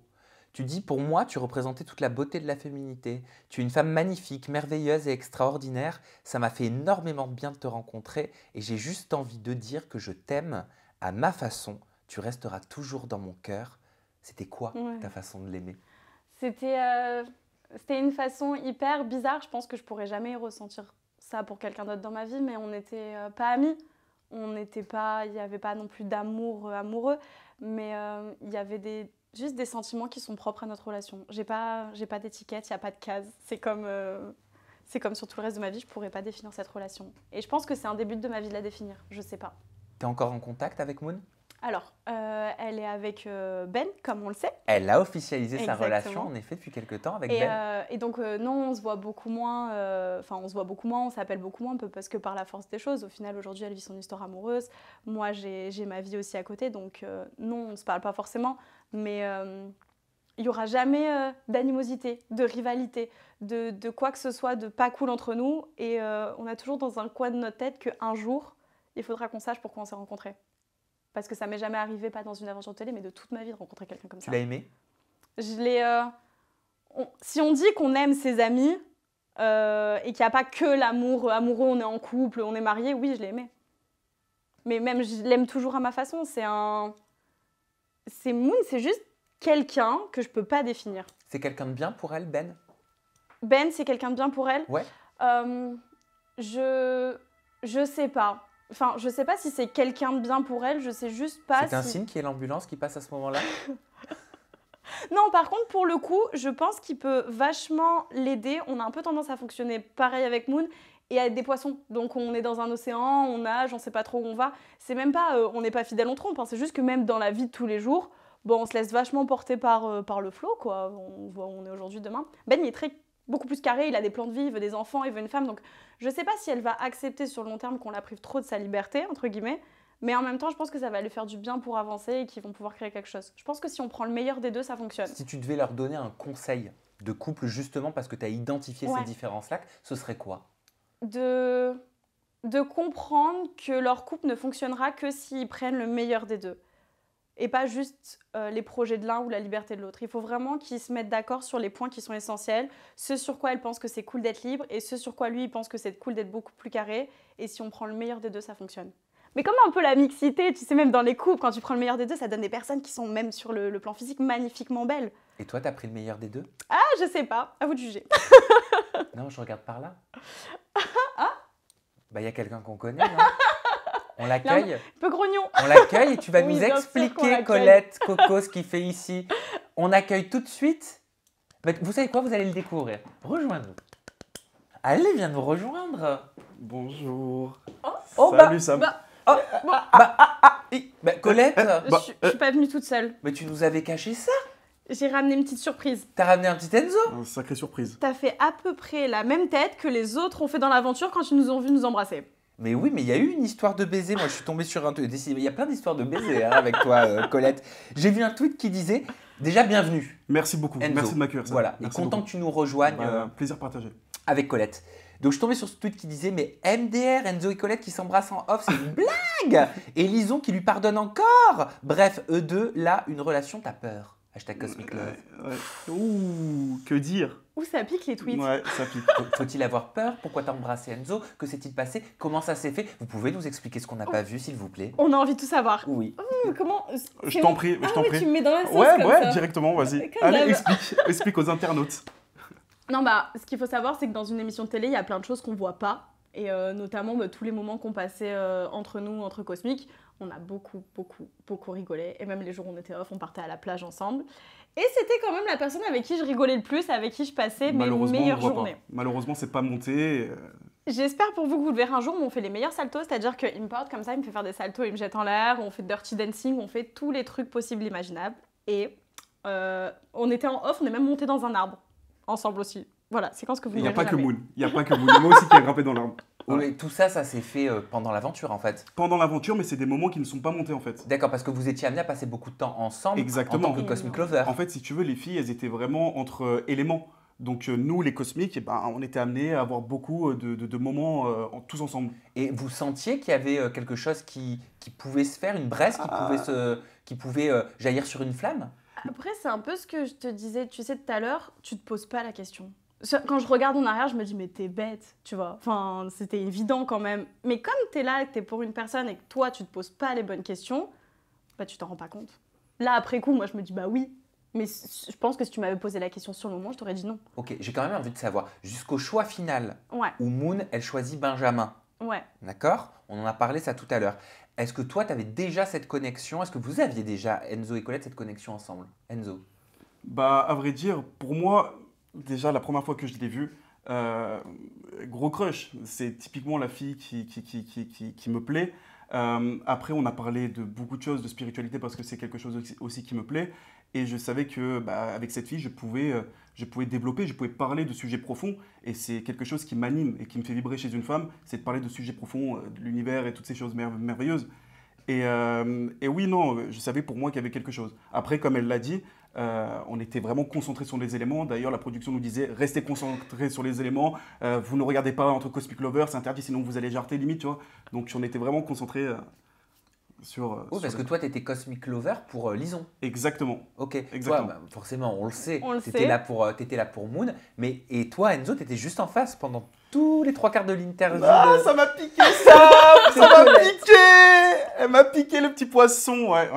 Tu dis, pour moi, tu représentais toute la beauté de la féminité. Tu es une femme magnifique, merveilleuse et extraordinaire. Ça m'a fait énormément de bien de te rencontrer et j'ai juste envie de dire que je t'aime à ma façon. Tu resteras toujours dans mon cœur. C'était quoi ta façon de l'aimer? C'était une façon hyper bizarre. Je pense que je pourrais jamais ressentir ça pour quelqu'un d'autre dans ma vie, mais on n'était pas amis. Il n'y avait pas non plus d'amour amoureux, mais il y avait juste des sentiments qui sont propres à notre relation. J'ai pas d'étiquette, il n'y a pas de case. C'est comme sur tout le reste de ma vie, je pourrais pas définir cette relation. Et je pense que c'est un début de ma vie de la définir. Je sais pas. Tu es encore en contact avec Moon? Alors, elle est avec Ben, comme on le sait. Elle a officialisé Exactement. sa relation, en effet, depuis quelques temps avec Ben. Et donc, non, on se voit beaucoup moins. On s'appelle beaucoup moins, un peu parce que par la force des choses. Au final, aujourd'hui, elle vit son histoire amoureuse. Moi, j'ai ma vie aussi à côté. Donc, non, on ne se parle pas forcément. Mais il n'y aura jamais d'animosité, de rivalité, de quoi que ce soit de pas cool entre nous. Et on a toujours dans un coin de notre tête qu'un jour, il faudra qu'on sache pourquoi on s'est rencontrés. Parce que ça m'est jamais arrivé, pas dans une aventure télé, mais de toute ma vie de rencontrer quelqu'un comme ça. Tu l'as aimé? Si on dit qu'on aime ses amis et qu'il n'y a pas que l'amour amoureux, on est en couple, on est mariés, oui, je l'ai aimé. Mais même, je l'aime toujours à ma façon. C'est Moon, c'est juste quelqu'un que je peux pas définir. C'est quelqu'un de bien pour elle, Ben? Ben, c'est quelqu'un de bien pour elle? Ouais. Je sais pas. Enfin, je sais pas si c'est quelqu'un de bien pour elle, je sais juste pas C'est un signe qu'il y ait l'ambulance qui passe à ce moment-là? Non, par contre, pour le coup, je pense qu'il peut vachement l'aider. On a un peu tendance à fonctionner pareil avec Moon et à être des poissons. Donc, on est dans un océan, on nage, on sait pas trop où on va. C'est même pas, on n'est pas fidèle, on trompe. Hein. C'est juste que même dans la vie de tous les jours, bon, on se laisse vachement porter par le flot, quoi. On voit où on est aujourd'hui, demain. Ben, il est beaucoup plus carré, il a des plans de vie, il veut des enfants, il veut une femme. Donc, je sais pas si elle va accepter sur le long terme qu'on la prive trop de sa liberté, entre guillemets. Mais en même temps, je pense que ça va lui faire du bien pour avancer et qu'ils vont pouvoir créer quelque chose. Je pense que si on prend le meilleur des deux, ça fonctionne. Si tu devais leur donner un conseil de couple, justement parce que tu as identifié ces différences-là, ce serait quoi? De comprendre que leur couple ne fonctionnera que s'ils prennent le meilleur des deux. Et pas juste les projets de l'un ou la liberté de l'autre. Il faut vraiment qu'ils se mettent d'accord sur les points qui sont essentiels, ce sur quoi elle pense que c'est cool d'être libre et ce sur quoi lui il pense que c'est cool d'être beaucoup plus carré. Et si on prend le meilleur des deux, ça fonctionne. Mais comme un peu la mixité, tu sais, même dans les couples, quand tu prends le meilleur des deux, ça donne des personnes qui sont même sur le plan physique magnifiquement belles. Et toi, t'as pris le meilleur des deux? Ah, je sais pas, à vous de juger. Non, je regarde par là. Ah. Bah, il y a quelqu'un qu'on connaît, non? On l'accueille? Un peu grognon. On l'accueille et tu vas Oui, nous bien sûr qu'on expliquer, l'accueille. Colette, Coco, ce qu'il fait ici. On accueille tout de suite. Mais vous savez quoi? Vous allez le découvrir. Rejoins-nous. Allez, viens nous rejoindre. Bonjour. Oh, Salut Sam. Colette, Je suis pas venue toute seule. mais tu nous avais caché ça. J'ai ramené une petite surprise. T'as ramené un petit Enzo. Sacrée surprise. T'as fait à peu près la même tête que les autres ont fait dans l'aventure quand ils nous ont vu nous embrasser. Mais oui, mais il y a eu une histoire de baiser. Moi, je suis tombée sur un tweet. Il y a plein d'histoires de baiser avec toi, Colette. J'ai vu un tweet qui disait déjà bienvenue. Merci beaucoup. Enzo. Merci de m'accueillir. Sam. Voilà, Merci et content beaucoup. que tu nous rejoignes Plaisir partagé. avec Colette. Donc je suis tombée sur ce tweet qui disait mais MDR, Enzo et Colette qui s'embrassent en off, c'est une blague. Et Lison qui lui pardonne encore. Bref, eux deux, là, une relation, t'as peur. Hashtag Cosmic Love. Ouais. Ouh, que dire? Où ça pique les tweets? Ouais, ça pique. Faut-il avoir peur? Pourquoi t'as embrassé Enzo? Que s'est-il passé? Comment ça s'est fait? Vous pouvez nous expliquer ce qu'on n'a pas vu, s'il vous plaît? On a envie de tout savoir. Oui. Comment Je t'en prie, je t'en Tu prie. me mets dans la sauce Ouais, comme ouais, ça. directement, vas-y. Comme Allez, d'hab. explique aux internautes. Non, bah, ce qu'il faut savoir, c'est que dans une émission de télé, il y a plein de choses qu'on voit pas. Et notamment, tous les moments qu'on passait entre nous, entre cosmiques, on a beaucoup rigolé. Et même les jours où on était off, on partait à la plage ensemble. Et c'était quand même la personne avec qui je rigolais le plus, avec qui je passais mes Malheureusement, meilleures on voit journées. pas. Malheureusement, c'est pas monté. J'espère pour vous que vous le verrez un jour où on fait les meilleurs saltos, c'est-à-dire qu'il me porte comme ça, il me fait faire des saltos, il me jette en l'air, on fait dirty dancing, on fait tous les trucs possibles imaginables. Et on était en off, on est même monté dans un arbre, ensemble aussi. Voilà, séquence que vous Il n'y a verrez pas que jamais. Moon. Il n'y a pas que Moon. Il y a moi aussi qui ai grimpé dans l'arbre. Voilà. Oui, tout ça, ça s'est fait pendant l'aventure en fait. Pendant l'aventure, mais c'est des moments qui ne sont pas montés en fait. D'accord, parce que vous étiez amenés à passer beaucoup de temps ensemble Exactement. en tant que Cosmic Lover. En fait, si tu veux, les filles, elles étaient vraiment entre éléments. Donc nous, les cosmiques, eh ben, on était amenés à avoir beaucoup de moments tous ensemble. Et vous sentiez qu'il y avait quelque chose qui pouvait se faire, une braise qui pouvait jaillir sur une flamme? Après, c'est un peu ce que je te disais, tu sais, tout à l'heure, tu te poses pas la question. Quand je regarde en arrière, je me dis, mais t'es bête, tu vois. Enfin, c'était évident quand même. Mais comme t'es là, que t'es pour une personne et que toi, tu te poses pas les bonnes questions, bah tu t'en rends pas compte. Là, après coup, moi, je me dis, bah oui. Mais je pense que si tu m'avais posé la question sur le moment, je t'aurais dit non. Ok, j'ai quand même envie de savoir, jusqu'au choix final, Ouais, où Moon, elle choisit Benjamin, ouais. d'accord? On en a parlé ça tout à l'heure. Est-ce que toi, tu avais déjà cette connexion? Est-ce que vous aviez déjà, Enzo et Colette, cette connexion ensemble? Enzo? Bah, à vrai dire, pour moi, déjà, la première fois que je l'ai vu, gros crush. C'est typiquement la fille qui me plaît. Après, on a parlé de beaucoup de choses, de spiritualité, parce que c'est quelque chose aussi qui me plaît. Et je savais que avec cette fille, je pouvais développer, je pouvais parler de sujets profonds. Et c'est quelque chose qui m'anime et qui me fait vibrer chez une femme, c'est de parler de sujets profonds, de l'univers et toutes ces choses merveilleuses. Et oui, non, je savais pour moi qu'il y avait quelque chose. Après, comme elle l'a dit, on était vraiment concentrés sur les éléments. D'ailleurs, la production nous disait « Restez concentrés sur les éléments. Vous ne regardez pas entre Cosmic Lovers, c'est interdit, sinon vous allez jarter limite, tu vois. » Donc, on était vraiment concentrés sur... Oui, parce que toi, tu étais Cosmic Lover pour Lison. Exactement. Ok, Exactement. toi, forcément, on le sait, On le t'étais sait. là pour Moon, mais et toi, Enzo, t'étais juste en face pendant tous les 3 quarts de l'interview. Ah, de- ça m'a piqué ça. Ça m'a piqué. Elle m'a piqué le petit poisson. Ouais.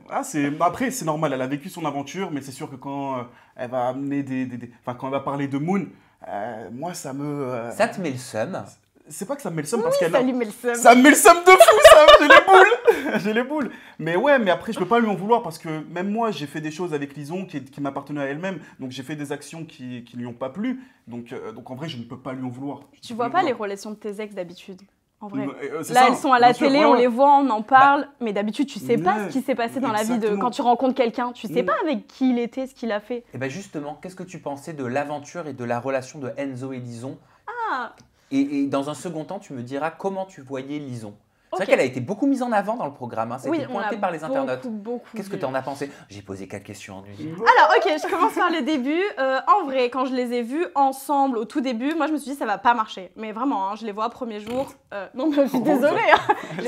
Ah, après, c'est normal. Elle a vécu son aventure, mais c'est sûr que quand elle va amener enfin, quand elle va parler de Moon, moi, ça me. Ça te met le seum. C'est pas que ça me met le seum parce qu'elle. Ça lui met le seum. Ça me met le seum de fou, ça. J'ai les boules. J'ai les boules. Mais ouais, mais après, je peux pas lui en vouloir parce que même moi, j'ai fait des choses avec Lison qui m'appartenaient à elle-même. Donc, j'ai fait des actions qui lui ont pas plu. Donc en vrai, je ne peux pas lui en vouloir. Tu vois pas les relations de tes ex d'habitude, en vrai. C'est Là, ça, elles sont à la bien sûr, télé, ouais, on ouais. les voit, on en parle, mais d'habitude, tu sais pas Ouais, ce qui s'est passé dans la vie de exactement. quand tu rencontres quelqu'un, tu sais Mm. pas avec qui il était, ce qu'il a fait. Et bien justement, qu'est-ce que tu pensais de l'aventure et de la relation de Enzo et Lison? Ah, Et dans un second temps, tu me diras comment tu voyais Lison. C'est ok. vrai qu'elle a été beaucoup mise en avant dans le programme, hein. Ça a Oui, été on pointé l'a par les internautes. beaucoup Qu'est-ce que vu. tu en as pensé? J'ai posé 4 questions en une. Alors, ok, je commence par le début. En vrai, quand je les ai vus ensemble au tout début, moi je me suis dit ça va pas marcher. Mais vraiment, hein, je les vois premier jour. Non, mais je suis désolée.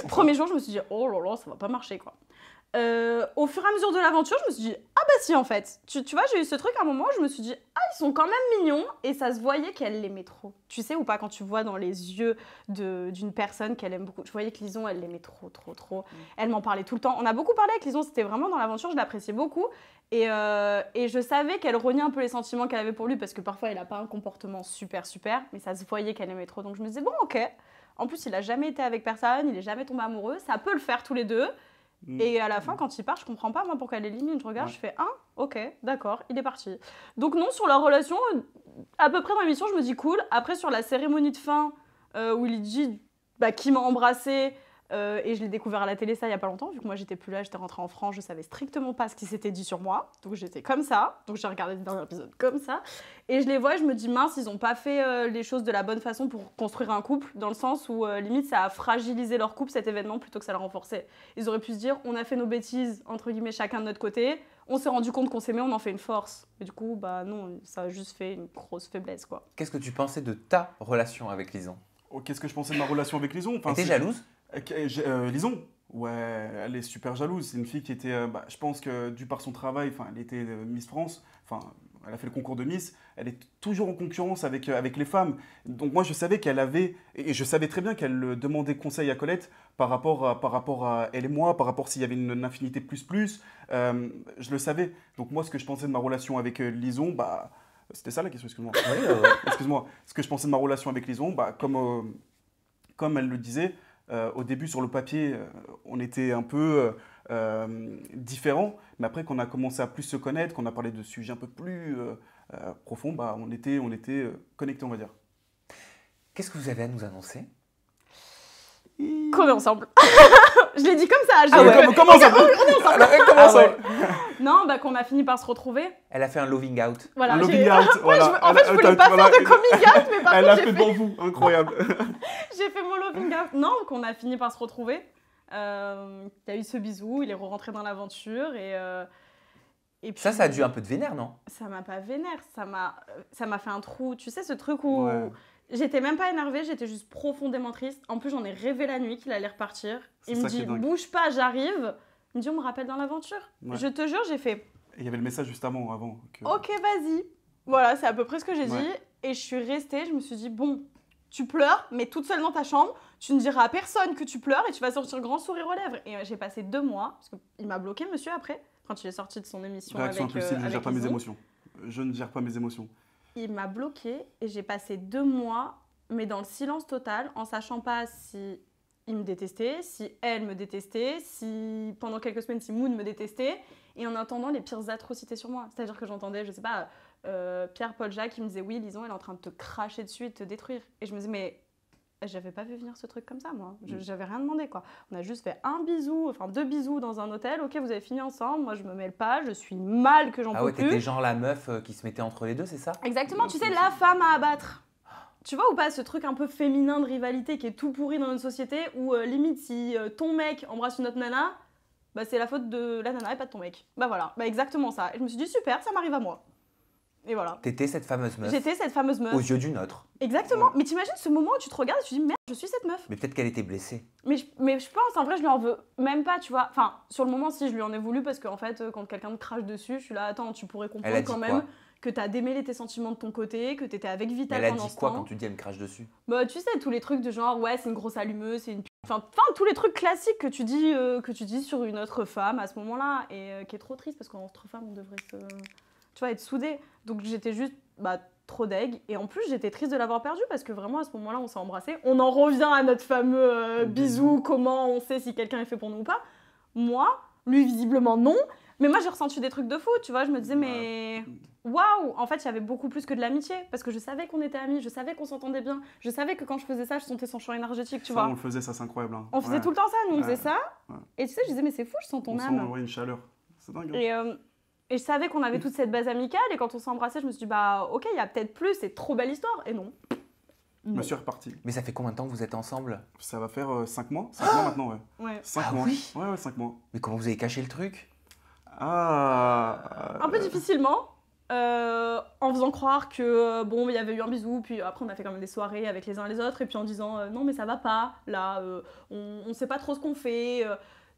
Premier jour, je me suis dit oh là là, ça va pas marcher quoi. Au fur et à mesure de l'aventure, je me suis dit, ah bah si en fait. Tu vois, j'ai eu ce truc à un moment où je me suis dit, ah ils sont quand même mignons. Et ça se voyait qu'elle l'aimait trop. Tu sais ou pas, quand tu vois dans les yeux d'une personne qu'elle aime beaucoup. Je voyais que Lison, elle l'aimait trop. Elle m'en parlait tout le temps. On a beaucoup parlé avec Lison, c'était vraiment dans l'aventure, je l'appréciais beaucoup. Et je savais qu'elle reniait un peu les sentiments qu'elle avait pour lui, parce que parfois il a pas un comportement super, mais ça se voyait qu'elle aimait trop. Donc je me disais, bon ok. En plus, il a jamais été avec personne, il est jamais tombé amoureux, ça peut le faire tous les deux. Et à la fin, quand il part, je comprends pas moi pourquoi elle élimine. Je regarde, je fais ok, d'accord, il est parti. Donc non, sur leur relation, à peu près dans l'émission, je me dis cool. Après, sur la cérémonie de fin, où il dit qui m'a embrassée, et je l'ai découvert à la télé ça il y a pas longtemps, vu que moi j'étais plus là, j'étais rentrée en France, je savais strictement pas ce qui s'était dit sur moi. Donc j'étais comme ça, donc j'ai regardé le dernier épisode comme ça. Et je les vois et je me dis mince, ils ont pas fait les choses de la bonne façon pour construire un couple, dans le sens où limite ça a fragilisé leur couple cet événement plutôt que ça le renforçait. Ils auraient pu se dire on a fait nos bêtises, entre guillemets chacun de notre côté, on s'est rendu compte qu'on s'aimait, on en fait une force. Et du coup bah non, ça a juste fait une grosse faiblesse quoi. Qu'est-ce que tu pensais de ta relation avec Lison? Qu'est-ce que je pensais de ma relation avec Lison? T'es jalouse? Lison, ouais, elle est super jalouse. C'est une fille qui était, je pense que dû par son travail, elle était Miss France, elle a fait le concours de Miss, elle est toujours en concurrence avec les femmes. Donc moi je savais qu'elle avait, et je savais très bien qu'elle demandait conseil à Colette par rapport à elle et moi, par rapport s'il y avait une infinité plus, je le savais. Donc moi ce que je pensais de ma relation avec Lison, c'était ça la question, excuse-moi. Oui. Excuse-moi. Ce que je pensais de ma relation avec Lison, comme elle le disait, au début, sur le papier, on était un peu différents. Mais après, qu'on a commencé à plus se connaître, qu'on a parlé de sujets un peu plus profonds, on était connectés, on va dire. Qu'est-ce que vous avez à nous annoncer? Qu'on est ensemble. Je l'ai dit comme ça. Comment ça? Comment ça? Non, qu'on a fini par se retrouver. Elle a fait un loving out. Voilà, un loving out, voilà. En fait, je voulais pas faire de coming out, mais par contre, elle a fait devant vous, incroyable. J'ai fait mon loving out. Non, qu'on a fini par se retrouver. Il y a eu ce bisou, il est rentré dans l'aventure et puis, ça a dû un peu de vénère, non? Ça m'a pas vénère, ça m'a fait un trou. Tu sais, ce truc où j'étais même pas énervée, j'étais juste profondément triste. En plus, j'en ai rêvé la nuit qu'il allait repartir. Il me dit, bouge pas, j'arrive. Il me dit, on me rappelle dans l'aventure. Ouais. Je te jure, j'ai fait... Et il y avait le message juste avant que... Ok, vas-y. Voilà, c'est à peu près ce que j'ai dit. Et je suis restée, je me suis dit, bon, tu pleures, mais toute seule dans ta chambre. Tu ne diras à personne que tu pleures et tu vas sortir grand sourire aux lèvres. Et j'ai passé 2 mois, parce qu'il m'a bloqué, monsieur, après, quand il est sorti de son émission Réaction impulsive, je ne gère pas mes Lison. émotions. Je ne gère pas mes émotions. Il m'a bloqué et j'ai passé 2 mois, mais dans le silence total, en sachant pas si il me détestait, si elle me détestait, si pendant quelques semaines, si Moon me détestait, et en entendant les pires atrocités sur moi. C'est-à-dire que j'entendais, je sais pas, Pierre-Paul Jacques qui me disait « Oui, Lison, elle est en train de te cracher dessus et de te détruire. » Et je me disais « Mais j'avais pas vu venir ce truc comme ça, moi. J'avais rien demandé, quoi. On a juste fait 2 bisous dans un hôtel. Ok, vous avez fini ensemble. Moi, je me mêle pas. Je suis mal que j'en peux plus. » T'étais genre la meuf qui se mettait entre les deux, c'est ça? Exactement. Tu sais, la femme à abattre. Tu vois ou pas ce truc un peu féminin de rivalité qui est tout pourri dans notre société où limite si ton mec embrasse une autre nana, c'est la faute de la nana et pas de ton mec. Voilà, exactement ça. Et je me suis dit super, ça m'arrive à moi. Et voilà. T'étais cette fameuse meuf. J'étais cette fameuse meuf. Aux yeux d'une autre. Exactement. Ouais. Mais t'imagines ce moment où tu te regardes et tu te dis merde, je suis cette meuf. Mais peut-être qu'elle était blessée. Mais je pense, en vrai, je lui en veux même pas, tu vois. Enfin, sur le moment, si je lui en ai voulu parce qu'en fait, quand quelqu'un me crache dessus, je suis là, attends, tu pourrais comprendre quand même que t'as démêlé tes sentiments de ton côté, que t'étais avec Vital pendant ce temps. Elle a dit quoi quand tu dis elle me crache dessus? Tu sais, tous les trucs de genre, ouais, c'est une grosse allumeuse, c'est une... Enfin, tous les trucs classiques que tu dis sur une autre femme à ce moment-là, et qui est trop triste parce qu'entre femmes, on devrait être soudés. Donc j'étais juste trop deg, et en plus j'étais triste de l'avoir perdu parce que vraiment à ce moment-là, on s'est embrassés. On en revient à notre fameux bisou, comment on sait si quelqu'un est fait pour nous ou pas. Moi, lui visiblement non, mais moi j'ai ressenti des trucs de fou, tu vois, je me disais mais... Waouh! En fait, il y avait beaucoup plus que de l'amitié, parce que je savais qu'on était amis, je savais qu'on s'entendait bien, je savais que quand je faisais ça, je sentais son champ énergétique, tu vois. On le faisait, ça c'est incroyable. Hein. On faisait tout le temps ça, nous on faisait ça, et tu sais, je disais mais c'est fou, je sens ton âme. On sent une chaleur, c'est dingue. Et je savais qu'on avait toute cette base amicale, et quand on s'est embrassés, je me suis dit ok, il y a peut-être plus, c'est trop belle histoire, et non. Je me suis reparti. Mais ça fait combien de temps que vous êtes ensemble? Ça va faire 5 mois, 5 mois maintenant, ouais. 5 mois. Oui. Ouais, 5 mois. Mais comment vous avez caché le truc? Un peu difficilement. En faisant croire que il y avait eu un bisou, puis après on a fait quand même des soirées avec les uns et les autres, et puis en disant non mais ça va pas, là on sait pas trop ce qu'on fait,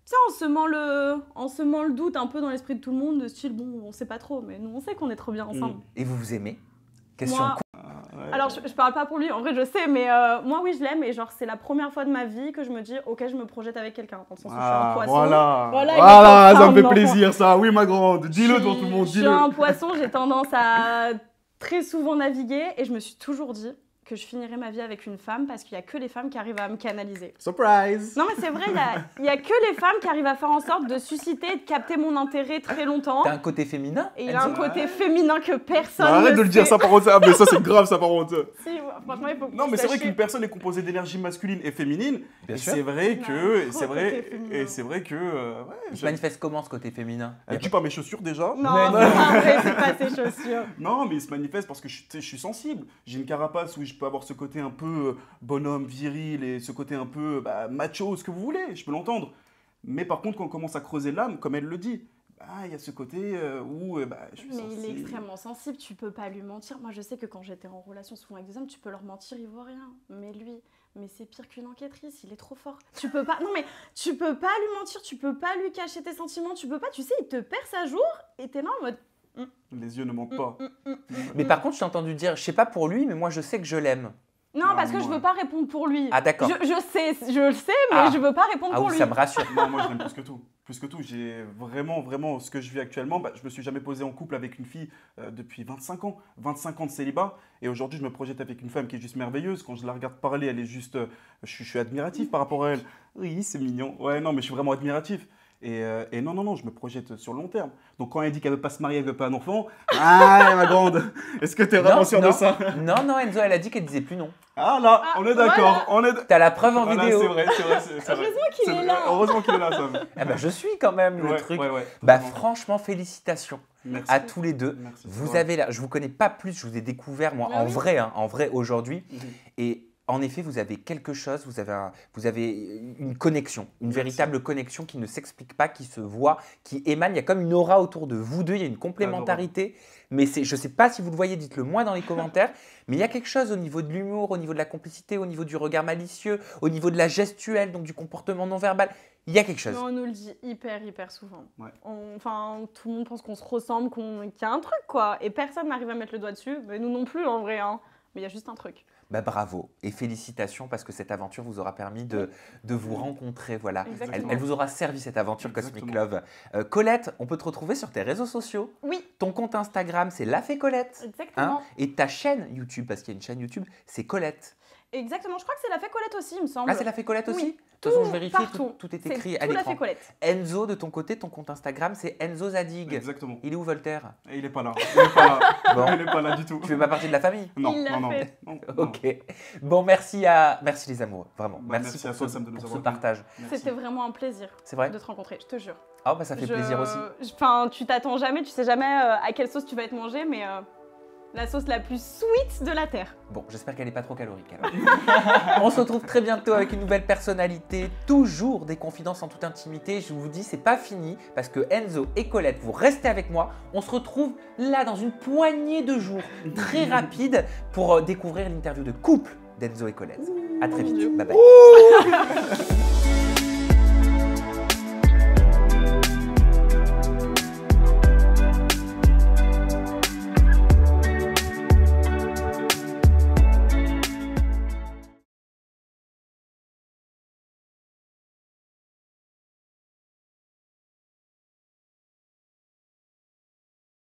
sais, on se ment le doute un peu dans l'esprit de tout le monde, de style, bon, on sait pas trop, mais nous, on sait qu'on est trop bien ensemble. Et vous vous aimez? Question Moi, alors, je parle pas pour lui, en vrai, je sais, mais moi, oui, je l'aime, et genre, c'est la première fois de ma vie que je me dis, ok, je me projette avec quelqu'un, dans le sens où je suis un poisson. Voilà, ça me fait plaisir, ça, oui, ma grande, dis-le devant tout le monde, dis-le. Je suis un poisson, j'ai tendance à très souvent naviguer, et je me suis toujours dit que je finirais ma vie avec une femme parce qu'il n'y a que les femmes qui arrivent à me canaliser. Surprise! Non mais c'est vrai, il y a que les femmes qui arrivent à faire en sorte de susciter et de capter mon intérêt très longtemps. T'as un côté féminin? Et il a un côté féminin que personne non, arrête de le dire, ça par contre, mais ça c'est grave, ça par contre. Si, franchement, il faut Non mais c'est vrai qu'une personne est composée d'énergie masculine et féminine. Bien et sûr. c'est vrai que, Non, c'est vrai, féminin. et c'est vrai que, ouais, Il se manifeste comment ce côté féminin? elle tue pas mes chaussures déjà. Non, Mais c'est pas vrai, c'est pas ses chaussures. Non, mais il se manifeste parce que je suis sensible. J'ai une carapace où je peux avoir ce côté un peu bonhomme, viril et ce côté un peu macho, ce que vous voulez, je peux l'entendre. Mais par contre, quand on commence à creuser l'âme, comme elle le dit, il y a ce côté où je suis Mais sensible. il est extrêmement sensible, tu peux pas lui mentir. Moi, je sais que quand j'étais en relation souvent avec des hommes, tu peux leur mentir, ils voient rien. Mais lui, mais c'est pire qu'une enquêtrice, il est trop fort. Tu peux pas, non mais tu peux pas lui mentir, tu peux pas lui cacher tes sentiments, tu peux pas, tu sais, il te perce à jour et t'es là en mode. Les yeux ne mentent pas. Mais par contre, je t'ai entendu dire, je sais pas pour lui, mais moi je sais que je l'aime. Non, parce que je veux pas répondre pour lui. Ah d'accord. Je le sais, mais je veux pas répondre Ah pour oui, lui. ça me rassure. Non, moi je l'aime plus que tout. Plus que tout, j'ai vraiment ce que je vis actuellement. Je me suis jamais posé en couple avec une fille depuis 25 ans. 25 ans de célibat. Et aujourd'hui, je me projette avec une femme qui est juste merveilleuse. Quand je la regarde parler, elle est juste. Je suis admiratif par rapport à elle. Oui, c'est mignon. Ouais, non, mais je suis vraiment admiratif. Et non, je me projette sur le long terme. Donc quand elle dit qu'elle veut pas se marier, elle veut pas un enfant, ma grande, est-ce que tu es vraiment sûr de ça? Non, Enzo, elle a dit qu'elle disait plus non. Ah là, on est d'accord, T'as la preuve en Voilà, vidéo. c'est vrai. Heureusement qu'il est là. Heureusement qu'il est là, Sam. Ah bah, je suis quand même le truc. Ouais, Franchement, félicitations merci. à tous les deux. Merci. Vous avez là, je vous connais pas plus, je vous ai découvert moi Ah oui. en vrai aujourd'hui. Mhm. Et en effet, vous avez quelque chose, vous avez une connexion, une véritable connexion qui ne s'explique pas, qui se voit, qui émane. Il y a comme une aura autour de vous deux, il y a une complémentarité. Mais je ne sais pas si vous le voyez, dites-le moi dans les commentaires. Mais il y a quelque chose au niveau de l'humour, au niveau de la complicité, au niveau du regard malicieux, au niveau de la gestuelle, donc du comportement non verbal. Il y a quelque chose. Mais on nous le dit hyper souvent. Ouais. Enfin, tout le monde pense qu'on se ressemble, qu'il y a un truc quoi. Et personne n'arrive à mettre le doigt dessus. Mais nous non plus en vrai. Hein. Mais il y a juste un truc. Bah, bravo et félicitations parce que cette aventure vous aura permis de vous rencontrer. Voilà. Elle vous aura servi cette aventure Cosmic Love. Colette, on peut te retrouver sur tes réseaux sociaux. Oui. Ton compte Instagram, c'est La Fée Colette. Exactement. Et ta chaîne YouTube, parce qu'il y a une chaîne YouTube, c'est Colette. Exactement. Je crois que c'est La Fée Colette aussi, il me semble. Ah, c'est La Fée Colette aussi? Oui. De toute façon, je vérifie, Partout. tout est écrit à tout La l'écran. Fée Colette. Enzo, de ton côté, ton compte Instagram, c'est Enzo Zadig. Exactement. Il est où Voltaire? Et il est pas là. Bon. Il est pas là du tout. Tu fais pas partie de la famille? Non, Il l'a non. fait. Ok. Bon, merci les amoureux, vraiment. Merci à pour toi, ce, Sam, de nous pour ce avoir partage. Merci. C'était vraiment un plaisir C'est vrai? de te rencontrer, je te jure. Ah, bah ça fait plaisir aussi. Enfin, tu t'attends jamais, tu sais jamais à quelle sauce tu vas être mangé, mais la sauce la plus sweet de la terre. Bon, j'espère qu'elle n'est pas trop calorique alors. On se retrouve très bientôt avec une nouvelle personnalité, toujours des confidences en toute intimité. Je vous dis, c'est pas fini parce que Enzo et Colette, vous restez avec moi. On se retrouve là dans une poignée de jours très rapide pour découvrir l'interview de couple d'Enzo et Colette. À très vite. Bye bye.